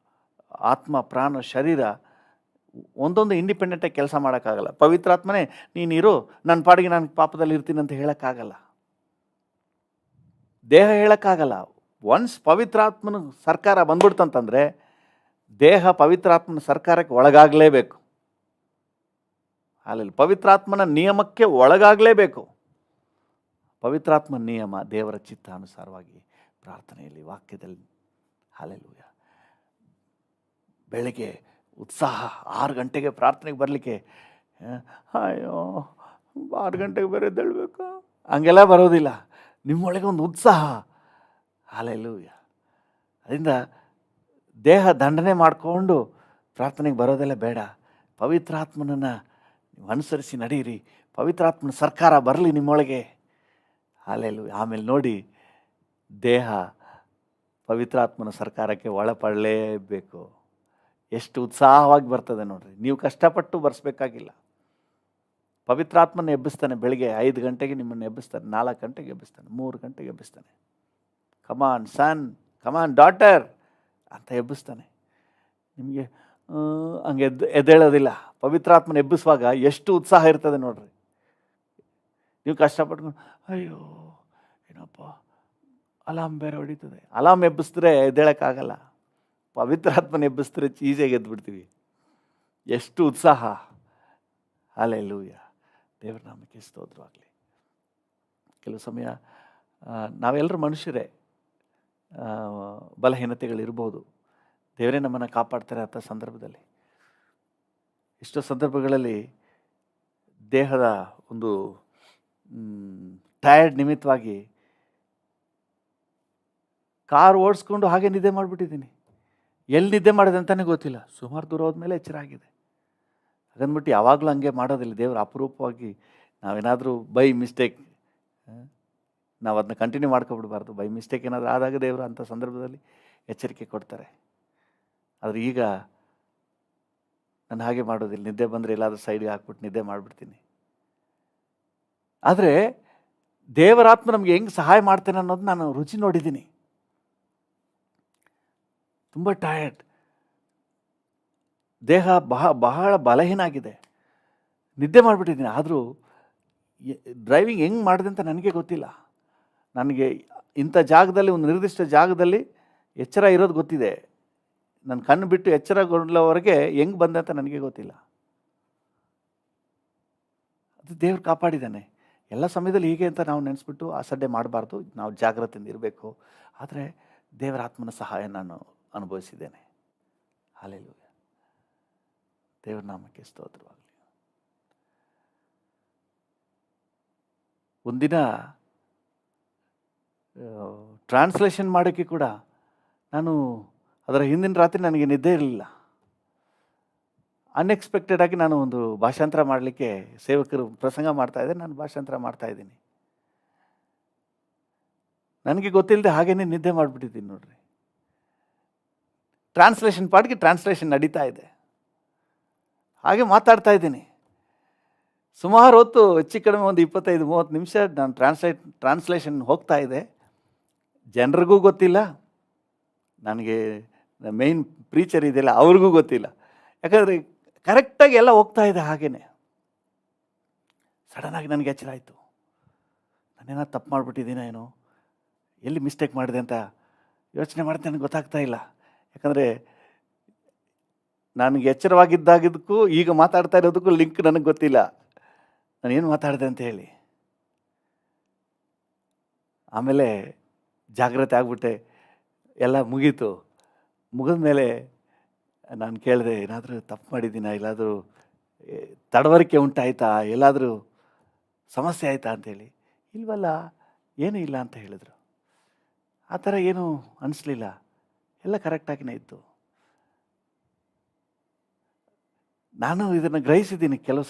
ಆತ್ಮ, ಪ್ರಾಣ, ಶರೀರ ಒಂದೊಂದು ಇಂಡಿಪೆಂಡೆಂಟಾಗಿ ಕೆಲಸ ಮಾಡೋಕ್ಕಾಗಲ್ಲ. ಪವಿತ್ರಾತ್ಮನೇ ನೀನಿರು, ನನ್ನ ಪಾಡಿಗೆ ನಾನು ಪಾಪದಲ್ಲಿ ಇರ್ತೀನಿ ಅಂತ ಹೇಳೋಕ್ಕಾಗಲ್ಲ. ದೇಹ ಹೇಳೋಕ್ಕಾಗಲ್ಲ. ಒನ್ಸ್ ಪವಿತ್ರಾತ್ಮನ ಸರ್ಕಾರ ಬಂದ್ಬಿಡ್ತಂತಂದರೆ ದೇಹ ಪವಿತ್ರಾತ್ಮನ ಸರ್ಕಾರಕ್ಕೆ ಒಳಗಾಗಲೇಬೇಕು. ಅಲ್ಲಿ ಪವಿತ್ರಾತ್ಮನ ನಿಯಮಕ್ಕೆ ಒಳಗಾಗಲೇಬೇಕು. ಪವಿತ್ರಾತ್ಮನ ನಿಯಮ ದೇವರ ಚಿತ್ತಾನುಸಾರವಾಗಿ ಪ್ರಾರ್ಥನೆಯಲ್ಲಿ, ವಾಕ್ಯದಲ್ಲಿ. ಹಲ್ಲೆಲೂಯ. ಬೆಳಗ್ಗೆ ಉತ್ಸಾಹ, 6 ಗಂಟೆಗೆ ಪ್ರಾರ್ಥನೆಗೆ ಬರಲಿಕ್ಕೆ, ಅಯ್ಯೋ 6 ಗಂಟೆಗೆ ಬೇರೆ ಎದ್ದೇಳಬೇಕು, ಹಂಗೆಲ್ಲ ಬರೋದಿಲ್ಲ. ನಿಮ್ಮೊಳಗೆ ಒಂದು ಉತ್ಸಾಹ. ಹಲ್ಲೆಲೂಯ. ಅದರಿಂದ ದೇಹ ದಂಡನೆ ಮಾಡಿಕೊಂಡು ಪ್ರಾರ್ಥನೆಗೆ ಬರೋದೆಲ್ಲ ಬೇಡ. ಪವಿತ್ರಾತ್ಮನನ್ನು ನೀವು ಅನುಸರಿಸಿ ನಡೀರಿ. ಪವಿತ್ರಾತ್ಮನ ಸರ್ಕಾರ ಬರಲಿ ನಿಮ್ಮೊಳಗೆ. ಹಲ್ಲೆಲೂಯ. ಆಮೇಲೆ ನೋಡಿ, ದೇಹ ಪವಿತ್ರಾತ್ಮನ ಸರ್ಕಾರಕ್ಕೆ ಒಳಪಡಲೇಬೇಕು. ಎಷ್ಟು ಉತ್ಸಾಹವಾಗಿ ಬರ್ತದೆ ನೋಡ್ರಿ. ನೀವು ಕಷ್ಟಪಟ್ಟು ಬರ್ಸ್ಬೇಕಾಗಿಲ್ಲ. ಪವಿತ್ರಾತ್ಮನ ಎಬ್ಬಿಸ್ತಾನೆ. ಬೆಳಿಗ್ಗೆ 5 ಗಂಟೆಗೆ ನಿಮ್ಮನ್ನು ಎಬ್ಬಿಸ್ತಾನೆ, 4 ಗಂಟೆಗೆ ಎಬ್ಬಿಸ್ತಾನೆ, 3 ಗಂಟೆಗೆ ಎಬ್ಬಿಸ್ತಾನೆ. ಕಮಾನ್ ಸನ್, ಕಮಾನ್ ಡಾಟರ್ ಅಂತ ಎಬ್ಬಿಸ್ತಾನೆ. ನಿಮಗೆ ಹಂಗೆ ಎದ್ದೇಳೋದಿಲ್ಲ. ಪವಿತ್ರಾತ್ಮನ ಎಬ್ಬಿಸುವಾಗ ಎಷ್ಟು ಉತ್ಸಾಹ ಇರ್ತದೆ ನೋಡ್ರಿ. ನೀವು ಕಷ್ಟಪಟ್ಕೊಂಡು ಅಯ್ಯೋ ಏನಪ್ಪ ಅಲಾಮ್ ಬೇರೆ ಹೊಡಿತದೆ, ಅಲಾಮ್ ಎಬ್ಬಿಸಿದ್ರೆ ಎದ್ದೇಳೋಕ್ಕಾಗಲ್ಲ. ಪವಿತ್ರಾತ್ಮನ ಎಬ್ಬಿಸಿದ್ರೆ ಈಸಿಯಾಗಿ ಎದ್ಬಿಡ್ತೀವಿ. ಎಷ್ಟು ಉತ್ಸಾಹ. ಹಲ್ಲೆಲೂಯ. ದೇವರ ನಾಮಕ್ಕೆ ಸ್ತೋತ್ರವಾಗಲಿ. ಕೆಲವು ಸಮಯ ನಾವೆಲ್ಲರೂ ಮನುಷ್ಯರೇ, ಬಲಹೀನತೆಗಳಿರ್ಬೋದು. ದೇವರೇ ನಮ್ಮನ್ನು ಕಾಪಾಡ್ತಾರೆ ಅಂಥ ಸಂದರ್ಭದಲ್ಲಿ. ಎಷ್ಟೋ ಸಂದರ್ಭಗಳಲ್ಲಿ ದೇಹದ ಒಂದು ಟಯರ್ಡ್ ನಿಮಿತ್ತವಾಗಿ ಕಾರ್ ಓಡಿಸ್ಕೊಂಡು ಹಾಗೆ ನಿದ್ದೆ ಮಾಡಿಬಿಟ್ಟಿದ್ದೀನಿ. ಎಲ್ಲಿ ನಿದ್ದೆ ಮಾಡಿದೆ ಅಂತಲೇ ಗೊತ್ತಿಲ್ಲ. ಸುಮಾರು ದೂರ ಹೋದ್ಮೇಲೆ ಎಚ್ಚರ ಆಗಿದೆ. ಹಾಗಂದ್ಬಿಟ್ಟು ಯಾವಾಗಲೂ ಹಂಗೆ ಮಾಡೋದಿಲ್ಲ. ದೇವರು ಅಪರೂಪವಾಗಿ ನಾವೇನಾದರೂ ಬೈ ಮಿಸ್ಟೇಕ್ ನಾವು ಅದನ್ನ ಕಂಟಿನ್ಯೂ ಮಾಡ್ಕೊಬಿಡ್ಬಾರ್ದು. ಬೈ ಮಿಸ್ಟೇಕ್ ಏನಾದರೂ ಆದಾಗ ದೇವರು ಅಂಥ ಸಂದರ್ಭದಲ್ಲಿ ಎಚ್ಚರಿಕೆ ಕೊಡ್ತಾರೆ. ಆದರೆ ಈಗ ನಾನು ಹಾಗೆ ಮಾಡೋದಿಲ್ಲ. ನಿದ್ದೆ ಬಂದರೆ ಎಲ್ಲಾದರೂ ಸೈಡ್ಗೆ ಹಾಕ್ಬಿಟ್ಟು ನಿದ್ದೆ ಮಾಡಿಬಿಡ್ತೀನಿ. ಆದರೆ ದೇವರಾತ್ಮ ನಮಗೆ ಹೆಂಗೆ ಸಹಾಯ ಮಾಡ್ತೇನೆ ಅನ್ನೋದು ನಾನು ರುಚಿ ನೋಡಿದ್ದೀನಿ. ತುಂಬ ಟಯರ್ಡ್, ದೇಹ ಬಹಳ ಬಲಹೀನ ಆಗಿದೆ, ನಿದ್ದೆ ಮಾಡಿಬಿಟ್ಟಿದ್ದೀನಿ. ಆದರೂ ಡ್ರೈವಿಂಗ್ ಹೆಂಗೆ ಮಾಡಿದೆ ಅಂತ ನನಗೆ ಗೊತ್ತಿಲ್ಲ. ನನಗೆ ಇಂಥ ಜಾಗದಲ್ಲಿ, ಒಂದು ನಿರ್ದಿಷ್ಟ ಜಾಗದಲ್ಲಿ ಎಚ್ಚರ ಇರೋದು ಗೊತ್ತಿದೆ. ನನ್ನ ಕಣ್ಣು ಬಿಟ್ಟು ಎಚ್ಚರಗೊಳ್ಳೋವರೆಗೆ ಹೆಂಗೆ ಬಂದೆ ಅಂತ ನನಗೆ ಗೊತ್ತಿಲ್ಲ. ಅದು ದೇವ್ರು ಕಾಪಾಡಿದ್ದಾನೆ. ಎಲ್ಲ ಸಮಯದಲ್ಲಿ ಹೀಗೆ ಅಂತ ನಾವು ನೆನೆಸ್ಬಿಟ್ಟು ಅಸಡ್ಡೆ ಮಾಡಬಾರ್ದು. ನಾವು ಜಾಗ್ರತೆಯಿಂದ ಇರಬೇಕು. ಆದರೆ ದೇವರ ಆತ್ಮನ ಸಹಾಯ ನಾನು ಅನುಭವಿಸಿದ್ದೇನೆ. ಹಲ್ಲೆಲೂಯ. ದೇವರ ನಾಮಕ್ಕೆ ಸ್ತೋತ್ರವಾಗಲಿ. ಒಂದಿನ ಟ್ರಾನ್ಸ್ಲೇಷನ್ ಮಾಡೋಕ್ಕೆ ಕೂಡ ನಾನು ಅದರ ಹಿಂದಿನ ರಾತ್ರಿ ನನಗೆ ನಿದ್ದೆ ಇರಲಿಲ್ಲ. ಅನ್ಎಕ್ಸ್ಪೆಕ್ಟೆಡ್ ಆಗಿ ನಾನು ಒಂದು ಭಾಷಾಂತರ ಮಾಡಲಿಕ್ಕೆ, ಸೇವಕರು ಪ್ರಸಂಗ ಮಾಡ್ತಾಯಿದ್ದೆ, ನಾನು ಭಾಷಾಂತರ ಮಾಡ್ತಾಯಿದ್ದೀನಿ. ನನಗೆ ಗೊತ್ತಿಲ್ಲದೆ ಹಾಗೇನೆ ನಿದ್ದೆ ಮಾಡಿಬಿಟ್ಟಿದ್ದೀನಿ ನೋಡ್ರಿ. ಟ್ರಾನ್ಸ್ಲೇಷನ್ ಪಾಡಿಗೆ ಟ್ರಾನ್ಸ್ಲೇಷನ್ ನಡೀತಾ ಇದೆ, ಹಾಗೆ ಮಾತಾಡ್ತಾ ಇದ್ದೀನಿ. ಸುಮಾರು ಹೊತ್ತು, ಹೆಚ್ಚು ಕಡಿಮೆ ಒಂದು 25-30 ನಿಮಿಷ ನಾನು ಟ್ರಾನ್ಸ್ಲೇಷನ್ ಹೋಗ್ತಾ ಇದೆ. ಜನರಿಗೂ ಗೊತ್ತಿಲ್ಲ, ನನಗೆ ಮೇಯ್ನ್ ಪ್ರೀಚರ್ ಇದೆಯಲ್ಲ ಅವ್ರಿಗೂ ಗೊತ್ತಿಲ್ಲ. ಯಾಕಂದರೆ ಕರೆಕ್ಟಾಗಿ ಎಲ್ಲ ಹೋಗ್ತಾ ಇದೆ ಹಾಗೇನೆ. ಸಡನ್ನಾಗಿ ನನಗೆ ಎಚ್ಚರ ಆಯಿತು. ನಾನೇನೋ ತಪ್ಪು ಮಾಡಿಬಿಟ್ಟಿದ್ದೀನ ಏನೋ, ಎಲ್ಲಿ ಮಿಸ್ಟೇಕ್ ಮಾಡಿದೆ ಅಂತ ಯೋಚನೆ ಮಾಡ್ತೀನಿ. ನನಗೆ ಗೊತ್ತಾಗ್ತಾ ಇಲ್ಲ. ಯಾಕಂದರೆ ನನಗೆ ಎಚ್ಚರವಾಗಿದ್ದಾಗಿದ್ದಕ್ಕೂ ಈಗ ಮಾತಾಡ್ತಾ ಇರೋದಕ್ಕೂ ಲಿಂಕ್ ನನಗೆ ಗೊತ್ತಿಲ್ಲ, ನಾನೇನು ಮಾತಾಡಿದೆ ಅಂತ ಹೇಳಿ. ಆಮೇಲೆ ಜಾಗ್ರತೆ ಆಗಿಬಿಟ್ಟೆ. ಎಲ್ಲ ಮುಗೀತು. ಮುಗಿದ ಮೇಲೆ ನಾನು ಕೇಳಿದೆ, ಏನಾದರೂ ತಪ್ಪು ಮಾಡಿದ್ದೀನ, ಎಲ್ಲಾದರೂ ತಡವರಿಕೆ ಉಂಟಾಯ್ತಾ, ಎಲ್ಲಾದರೂ ಸಮಸ್ಯೆ ಆಯಿತಾ ಅಂತೇಳಿ. ಇಲ್ವಲ್ಲ, ಏನೂ ಇಲ್ಲ ಅಂತ ಹೇಳಿದರು. ಆ ಥರ ಏನೂ ಅನಿಸ್ಲಿಲ್ಲ, ಎಲ್ಲ ಕರೆಕ್ಟಾಗಿಯೇ ಇತ್ತು. ನಾನು ಇದನ್ನು ಗ್ರಹಿಸಿದ್ದೀನಿ. ಕೆಲವು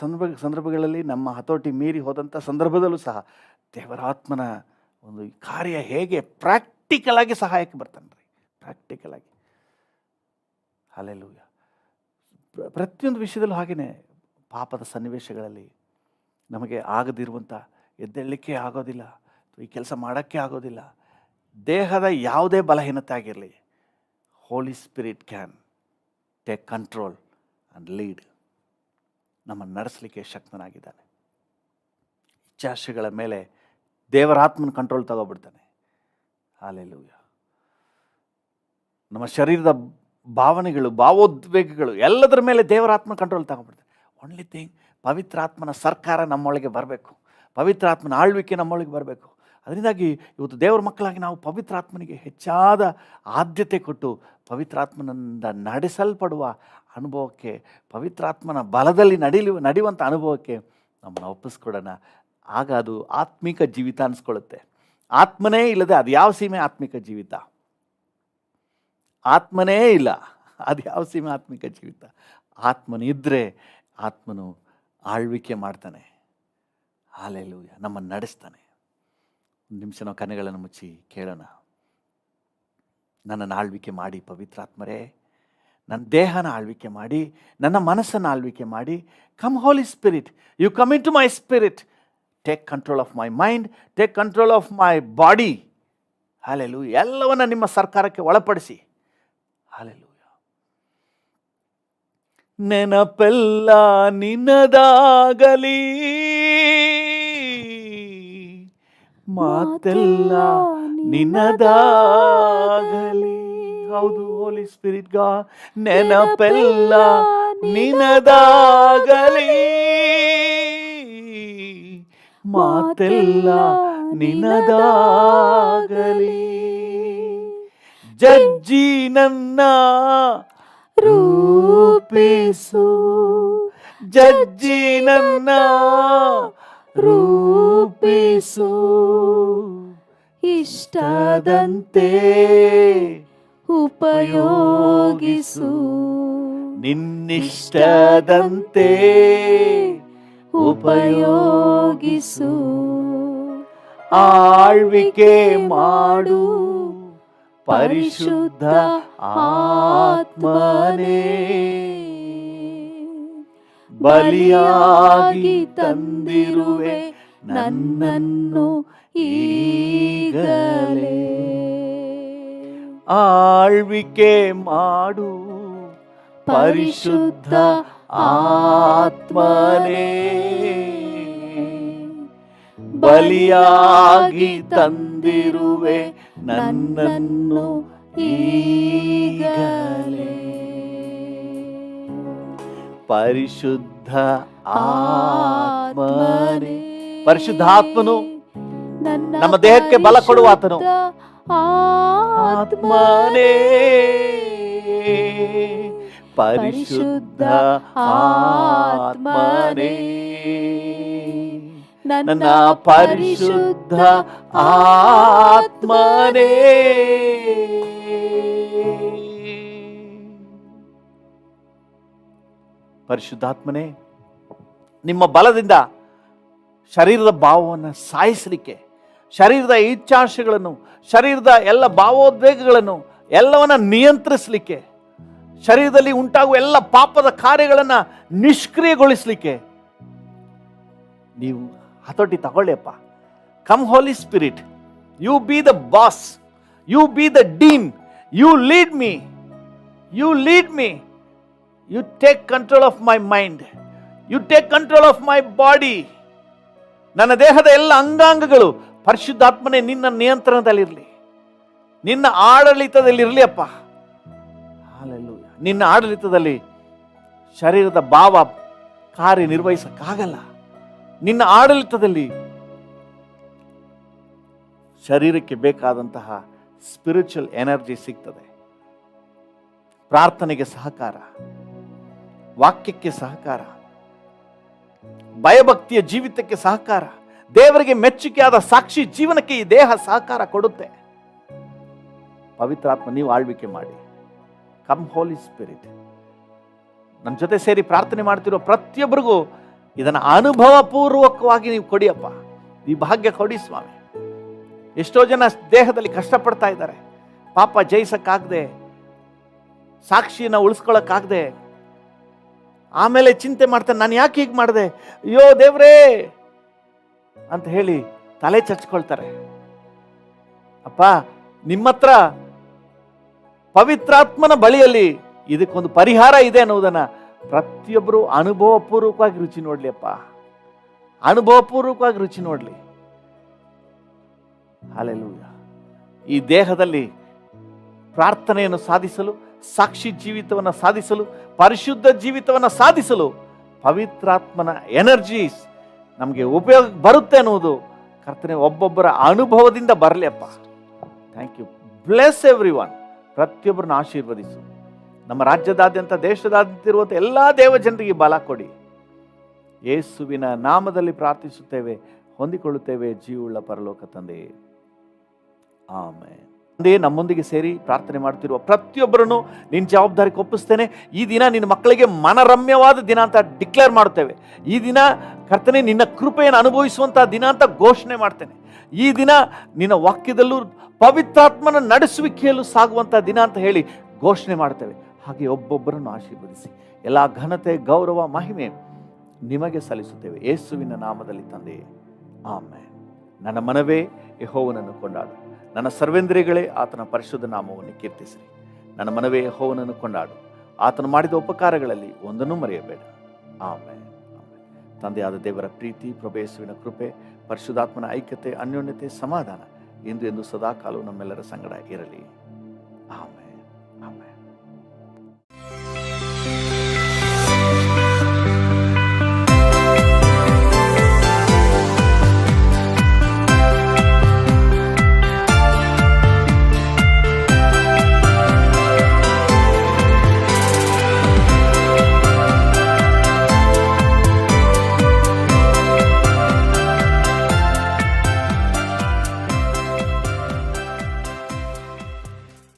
ಸಂದರ್ಭಗಳಲ್ಲಿ ನಮ್ಮ ಹತೋಟಿ ಮೀರಿ ಹೋದಂಥ ಸಂದರ್ಭದಲ್ಲೂ ಸಹ ದೇವರ ಆತ್ಮನ ಒಂದು ಕಾರ್ಯ ಹೇಗೆ ಪ್ರಾಕ್ಟಿಕಲಾಗಿ ಸಹಾಯಕ್ಕೆ ಬರ್ತಾನೆ ರೀ, ಪ್ರಾಕ್ಟಿಕಲಾಗಿ. ಹಲ್ಲೆಲೂಯ. ಪ್ರತಿಯೊಂದು ವಿಷಯದಲ್ಲೂ ಹಾಗೆಯೇ ಪಾಪದ ಸನ್ನಿವೇಶಗಳಲ್ಲಿ ನಮಗೆ ಆಗದಿರುವಂಥ ಎದ್ದೇಳಲಿಕ್ಕೆ ಆಗೋದಿಲ್ಲ, ಈ ಕೆಲಸ ಮಾಡೋಕ್ಕೆ ಆಗೋದಿಲ್ಲ, ದೇಹದ ಯಾವುದೇ ಬಲಹೀನತೆ ಆಗಿರಲಿ, holy spirit can take control and lead. ನಮ್ಮನ್ನು ನಡೆಸಲಿಕ್ಕೆ ಶಕ್ತನಾಗಿದ್ದಾನೆ. ಇಚ್ಛಾಶೆಗಳ ಮೇಲೆ ದೇವರ ಆತ್ಮನ ಕಂಟ್ರೋಲ್ ತಗೋಬಿಡ್ತಾನೆ. ಹಲ್ಲೆಲೂಯ. ನಮ್ಮ ಶರೀರದ ಭಾವನೆಗಳು, ಭಾವೋದ್ವೇಗಗಳು ಎಲ್ಲದರ ಮೇಲೆ ದೇವರ ಆತ್ಮನ ಕಂಟ್ರೋಲ್ ತಗೋಬಿಡ್ತಾನೆ. ಓನ್ಲಿ ಥಿಂಗ್, ಪವಿತ್ರಾತ್ಮನ ಸರ್ಕಾರ ನಮ್ಮೊಳಗೆ ಬರಬೇಕು, ಪವಿತ್ರಾತ್ಮನ ಆಳ್ವಿಕೆ ನಮ್ಮೊಳಗೆ ಬರಬೇಕು. ಅದರಿಂದಾಗಿ ಇವತ್ತು ದೇವರ ಮಕ್ಕಳಾಗಿ ನಾವು ಪವಿತ್ರಾತ್ಮನಿಗೆ ಹೆಚ್ಚಾದ ಆದ್ಯತೆ ಕೊಟ್ಟು ಪವಿತ್ರಾತ್ಮನಿಂದ ನಡೆಸಲ್ಪಡುವ ಅನುಭವಕ್ಕೆ, ಪವಿತ್ರಾತ್ಮನ ಬಲದಲ್ಲಿ ನಡೆಯುವಂಥ ಅನುಭವಕ್ಕೆ ನಮ್ಮನ್ನು ಒಪ್ಪಿಸ್ಕೊಡೋಣ. ಆಗ ಅದು ಆತ್ಮಿಕ ಜೀವಿತ ಅನಿಸ್ಕೊಳ್ಳುತ್ತೆ. ಆತ್ಮನೇ ಇಲ್ಲದೆ ಅದು ಯಾವ ಸೀಮೆ ಆತ್ಮಿಕ ಜೀವಿತ? ಆತ್ಮನೇ ಇಲ್ಲ, ಅದು ಯಾವ ಸೀಮೆ ಆತ್ಮಿಕ ಜೀವಿತ? ಆತ್ಮನಿದ್ದರೆ ಆತ್ಮನು ಆಳ್ವಿಕೆ ಮಾಡ್ತಾನೆ. ಹಲ್ಲೆಲೂಯ. ನಮ್ಮನ್ನು ನಡೆಸ್ತಾನೆ. ಒಂದು ನಿಮಿಷ ನಾವು ಕಣ್ಣುಗಳನ್ನು ಮುಚ್ಚಿ ಕೇಳೋಣ. ನನ್ನನ್ನು ಆಳ್ವಿಕೆ ಮಾಡಿ ಪವಿತ್ರಾತ್ಮರೇ, ನನ್ನ ದೇಹನ ಆಳ್ವಿಕೆ ಮಾಡಿ, ನನ್ನ ಮನಸ್ಸನ್ನು ಆಳ್ವಿಕೆ ಮಾಡಿ. Come Holi spirit, you come in to my spirit, take control of my mind, take control of my body. Hallelujah. ಎಲ್ಲವನ್ನ ನಿಮ್ಮ ಸರ್ಕಾರಕ್ಕೆ ಒಳಪಡಿಸಿ. ಹಲ್ಲೆಲೂಯ. ನೆನಪೆಲ್ಲ ನಿನ್ನದಾಗಲಿ, ಮಾತೆಲ್ಲ ನಿನ್ನದಾಗಲಿ. ಹೌದು, ಹೋಲಿ ಸ್ಪಿರಿಟ್ ಗಾಡ್, ನೆನಪೆಲ್ಲ ನಿನ್ನದಾಗಲಿ, ಮಾತೆಲ್ಲ ನಿನ್ನದಾಗಲಿ. ಜಜ್ಜಿ ನನ್ನ ರೂಪಿಸು, ಜಜ್ಜಿ ನನ್ನ ರೂಪಿಸು, ಇಷ್ಟದಂತೆ ಉಪಯೋಗಿಸು, ನಿನ್ನಿಷ್ಟದಂತೆ ಉಪಯೋಗಿಸು. ಆಳ್ವಿಕೆ ಮಾಡು ಪರಿಶುದ್ಧ ಆತ್ಮನೇ, ಬಲಿಯಾಗಿ ತಂದಿರುವೆ ನನ್ನನ್ನು ಈಗಲೇ. ಆಳ್ವಿಕೆ ಮಾಡು ಪರಿಶುದ್ಧ ಆತ್ಮನೇ, ಬಲಿಯಾಗಿ ತಂದಿರುವೆ ನನ್ನನ್ನು ಈಗಲೇ. ಪರಿಶುದ್ಧ ಆತ್ಮನೇ, ಪರಿಶುದ್ಧಾತ್ಮನು ನಮ್ಮ ದೇಹಕ್ಕೆ ಬಲ ಕೊಡುವ ಆತನು. ಆತ್ಮನೇ, ಪರಿಶುದ್ಧ ಆತ್ಮನೇ, ನನ್ನ ಪರಿಶುದ್ಧ ಆತ್ಮನೇ. ಪರಿಶುದ್ಧಾತ್ಮನೇ, ನಿಮ್ಮ ಬಲದಿಂದ ಶರೀರದ ಭಾವವನ್ನು ಸಾಯಿಸಲಿಕ್ಕೆ, ಶರೀರದ ಇಚ್ಛಾಶೆಗಳನ್ನು, ಶರೀರದ ಎಲ್ಲ ಭಾವೋದ್ವೇಗಗಳನ್ನು ಎಲ್ಲವನ್ನ ನಿಯಂತ್ರಿಸಲಿಕ್ಕೆ, ಶರೀರದಲ್ಲಿ ಉಂಟಾಗುವ ಎಲ್ಲ ಪಾಪದ ಕಾರ್ಯಗಳನ್ನು ನಿಷ್ಕ್ರಿಯಗೊಳಿಸಲಿಕ್ಕೆ ನೀವು ಹತೋಟಿ ತಗೊಳ್ಳಿಯಪ್ಪ. Come Holi spirit, you be the boss, you be the dean, you lead me, you lead me, you take control of my mind, you take control of my body. ನನ್ನ ದೇಹದ ಎಲ್ಲ ಅಂಗಾಂಗಗಳು ಪರಿಶುದ್ಧಾತ್ಮನೇ ನಿನ್ನ ನಿಯಂತ್ರಣದಲ್ಲಿರಲಿ, ನಿನ್ನ ಆಡಳಿತದಲ್ಲಿರಲಿ ಅಪ್ಪ. ಹಲ್ಲೆಲೂಯ. ನಿನ್ನ ಆಡಳಿತದಲ್ಲಿ ಶರೀರದ ಭಾವ ಕಾರ್ಯನಿರ್ವಹಿಸಕ್ಕಾಗಲ್ಲ. ನಿನ್ನ ಆಡಳಿತದಲ್ಲಿ ಶರೀರಕ್ಕೆ ಬೇಕಾದಂತಹ ಸ್ಪಿರಿಚುವಲ್ ಎನರ್ಜಿ ಸಿಗ್ತದೆ. ಪ್ರಾರ್ಥನೆಗೆ ಸಹಕಾರ, ವಾಕ್ಯಕ್ಕೆ ಸಹಕಾರ, ಭಯಭಕ್ತಿಯ ಜೀವಿತಕ್ಕೆ ಸಹಕಾರ, ದೇವರಿಗೆ ಮೆಚ್ಚುಗೆಯಾದ ಸಾಕ್ಷಿ ಜೀವನಕ್ಕೆ ಈ ದೇಹ ಸಹಕಾರ ಕೊಡುತ್ತೆ. ಪವಿತ್ರಾತ್ಮ, ನೀವು ಆಳ್ವಿಕೆ ಮಾಡಿ. ಕಮ್ ಹೋಲಿ ಸ್ಪಿರಿಟ್. ನನ್ನ ಜೊತೆ ಸೇರಿ ಪ್ರಾರ್ಥನೆ ಮಾಡ್ತಿರೋ ಪ್ರತಿಯೊಬ್ಬರಿಗೂ ಇದನ್ನು ಅನುಭವ ಪೂರ್ವಕವಾಗಿ ನೀವು ಕೊಡಿಯಪ್ಪ. ಈ ಭಾಗ್ಯ ಕೊಡಿ ಸ್ವಾಮಿ. ಎಷ್ಟೋ ಜನ ದೇಹದಲ್ಲಿ ಕಷ್ಟಪಡ್ತಾ ಇದ್ದಾರೆ, ಪಾಪ ಜಯಿಸಕ್ಕಾಗದೆ, ಸಾಕ್ಷಿಯನ್ನು ಉಳಿಸ್ಕೊಳ್ಳಕ್ಕಾಗದೆ ಆಮೇಲೆ ಚಿಂತೆ ಮಾಡ್ತಾನೆ, ನಾನು ಯಾಕೆ ಹೀಗೆ ಮಾಡಿದೆ, ಅಯ್ಯೋ ದೇವ್ರೇ ಅಂತ ಹೇಳಿ ತಲೆ ಚಚ್ಕೊಳ್ತಾರೆ. ಅಪ್ಪ, ನಿಮ್ಮ ಹತ್ರ ಪವಿತ್ರಾತ್ಮನ ಬಳಿಯಲ್ಲಿ ಇದಕ್ಕೊಂದು ಪರಿಹಾರ ಇದೆ ಅನ್ನೋದನ್ನ ಪ್ರತಿಯೊಬ್ಬರು ಅನುಭವಪೂರ್ವಕವಾಗಿ ರುಚಿ ನೋಡ್ಲಿ ಅಪ್ಪ, ಅನುಭವಪೂರ್ವಕವಾಗಿ ರುಚಿ ನೋಡ್ಲಿ. ಹಲ್ಲೆಲೂಯಾ. ಈ ದೇಹದಲ್ಲಿ ಪ್ರಾರ್ಥನೆಯನ್ನು ಸಾಧಿಸಲು, ಸಾಕ್ಷಿ ಜೀವಿತವನ್ನು ಸಾಧಿಸಲು, ಪರಿಶುದ್ಧ ಜೀವಿತವನ್ನು ಸಾಧಿಸಲು ಪವಿತ್ರಾತ್ಮನ ಎನರ್ಜೀಸ್ ನಮಗೆ ಉಪಯೋಗ ಬರುತ್ತೆ ಅನ್ನುವುದು ಕರ್ತನೆ ಒಬ್ಬೊಬ್ಬರ ಅನುಭವದಿಂದ ಬರಲಿ ಅಪ್ಪ. Thank you. Bless every one. ಪ್ರತಿಯೊಬ್ಬರನ್ನ ಆಶೀರ್ವದಿಸು. ನಮ್ಮ ರಾಜ್ಯದಾದ್ಯಂತ, ದೇಶದಾದ್ಯಂತ ಇರುವಂಥ ಎಲ್ಲ ದೇವಜನರಿಗೆ ಬಲ ಕೊಡಿ. ಯೇಸುವಿನ ನಾಮದಲ್ಲಿ ಪ್ರಾರ್ಥಿಸುತ್ತೇವೆ, ಹೊಂದಿಕೊಳ್ಳುತ್ತೇವೆ ಜೀವವುಳ್ಳ ಪರಲೋಕ ತಂದೆ. ಆಮೆನ್. ತಂದೆ, ನಮ್ಮೊಂದಿಗೆ ಸೇರಿ ಪ್ರಾರ್ಥನೆ ಮಾಡ್ತಿರುವ ಪ್ರತಿಯೊಬ್ಬರನ್ನು ನಿನ್ನ ಜವಾಬ್ದಾರಿಗೆ ಒಪ್ಪಿಸ್ತೇನೆ. ಈ ದಿನ ನಿನ್ನ ಮಕ್ಕಳಿಗೆ ಮನರಮ್ಯವಾದ ದಿನ ಅಂತ ಡಿಕ್ಲೇರ್ ಮಾಡುತ್ತೇವೆ. ಈ ದಿನ ಕರ್ತನೆ ನಿನ್ನ ಕೃಪೆಯನ್ನು ಅನುಭವಿಸುವಂಥ ದಿನ ಅಂತ ಘೋಷಣೆ ಮಾಡ್ತೇನೆ. ಈ ದಿನ ನಿನ್ನ ವಾಕ್ಯದಲ್ಲೂ ಪವಿತ್ರಾತ್ಮನ ನಡೆಸುವಿಕೆಯಲ್ಲೂ ಸಾಗುವಂಥ ದಿನ ಅಂತ ಹೇಳಿ ಘೋಷಣೆ ಮಾಡ್ತೇವೆ. ಹಾಗೆ ಒಬ್ಬೊಬ್ಬರನ್ನು ಆಶೀರ್ವದಿಸಿ ಎಲ್ಲ ಘನತೆ, ಗೌರವ, ಮಹಿಮೆ ನಿಮಗೆ ಸಲ್ಲಿಸುತ್ತೇವೆ ಯೇಸುವಿನ ನಾಮದಲ್ಲಿ ತಂದೆ. ಆಮೆನ್. ನನ್ನ ಮನವೇ ಯೆಹೋವನನ್ನು ಕೊಂಡಾಡು, ನನ್ನ ಸರ್ವೇಂದ್ರಿಯಗಳೇ ಆತನ ಪರಿಶುದ್ಧ ನಾಮವನ್ನು ಕೀರ್ತಿಸಿರಿ. ನನ್ನ ಮನವೇ ಯೆಹೋವನನ್ನು ಕೊಂಡಾಡು, ಆತನು ಮಾಡಿದ ಉಪಕಾರಗಳಲ್ಲಿ ಒಂದನ್ನೂ ಮರೆಯಬೇಡ. ಆಮೆನ್. ತಂದೆಯಾದ ದೇವರ ಪ್ರೀತಿ, ಪ್ರಭು ಯೇಸುವಿನ ಕೃಪೆ, ಪರಿಶುದ್ಧಾತ್ಮನ ಐಕ್ಯತೆ, ಅನ್ಯೋನ್ಯತೆ, ಸಮಾಧಾನ ಇಂದು ಎಂದು ಸದಾಕಾಲವೂ ನಮ್ಮೆಲ್ಲರ ಸಂಗಡ ಇರಲಿ. ಆಮೆನ್. ಆಮೆನ್.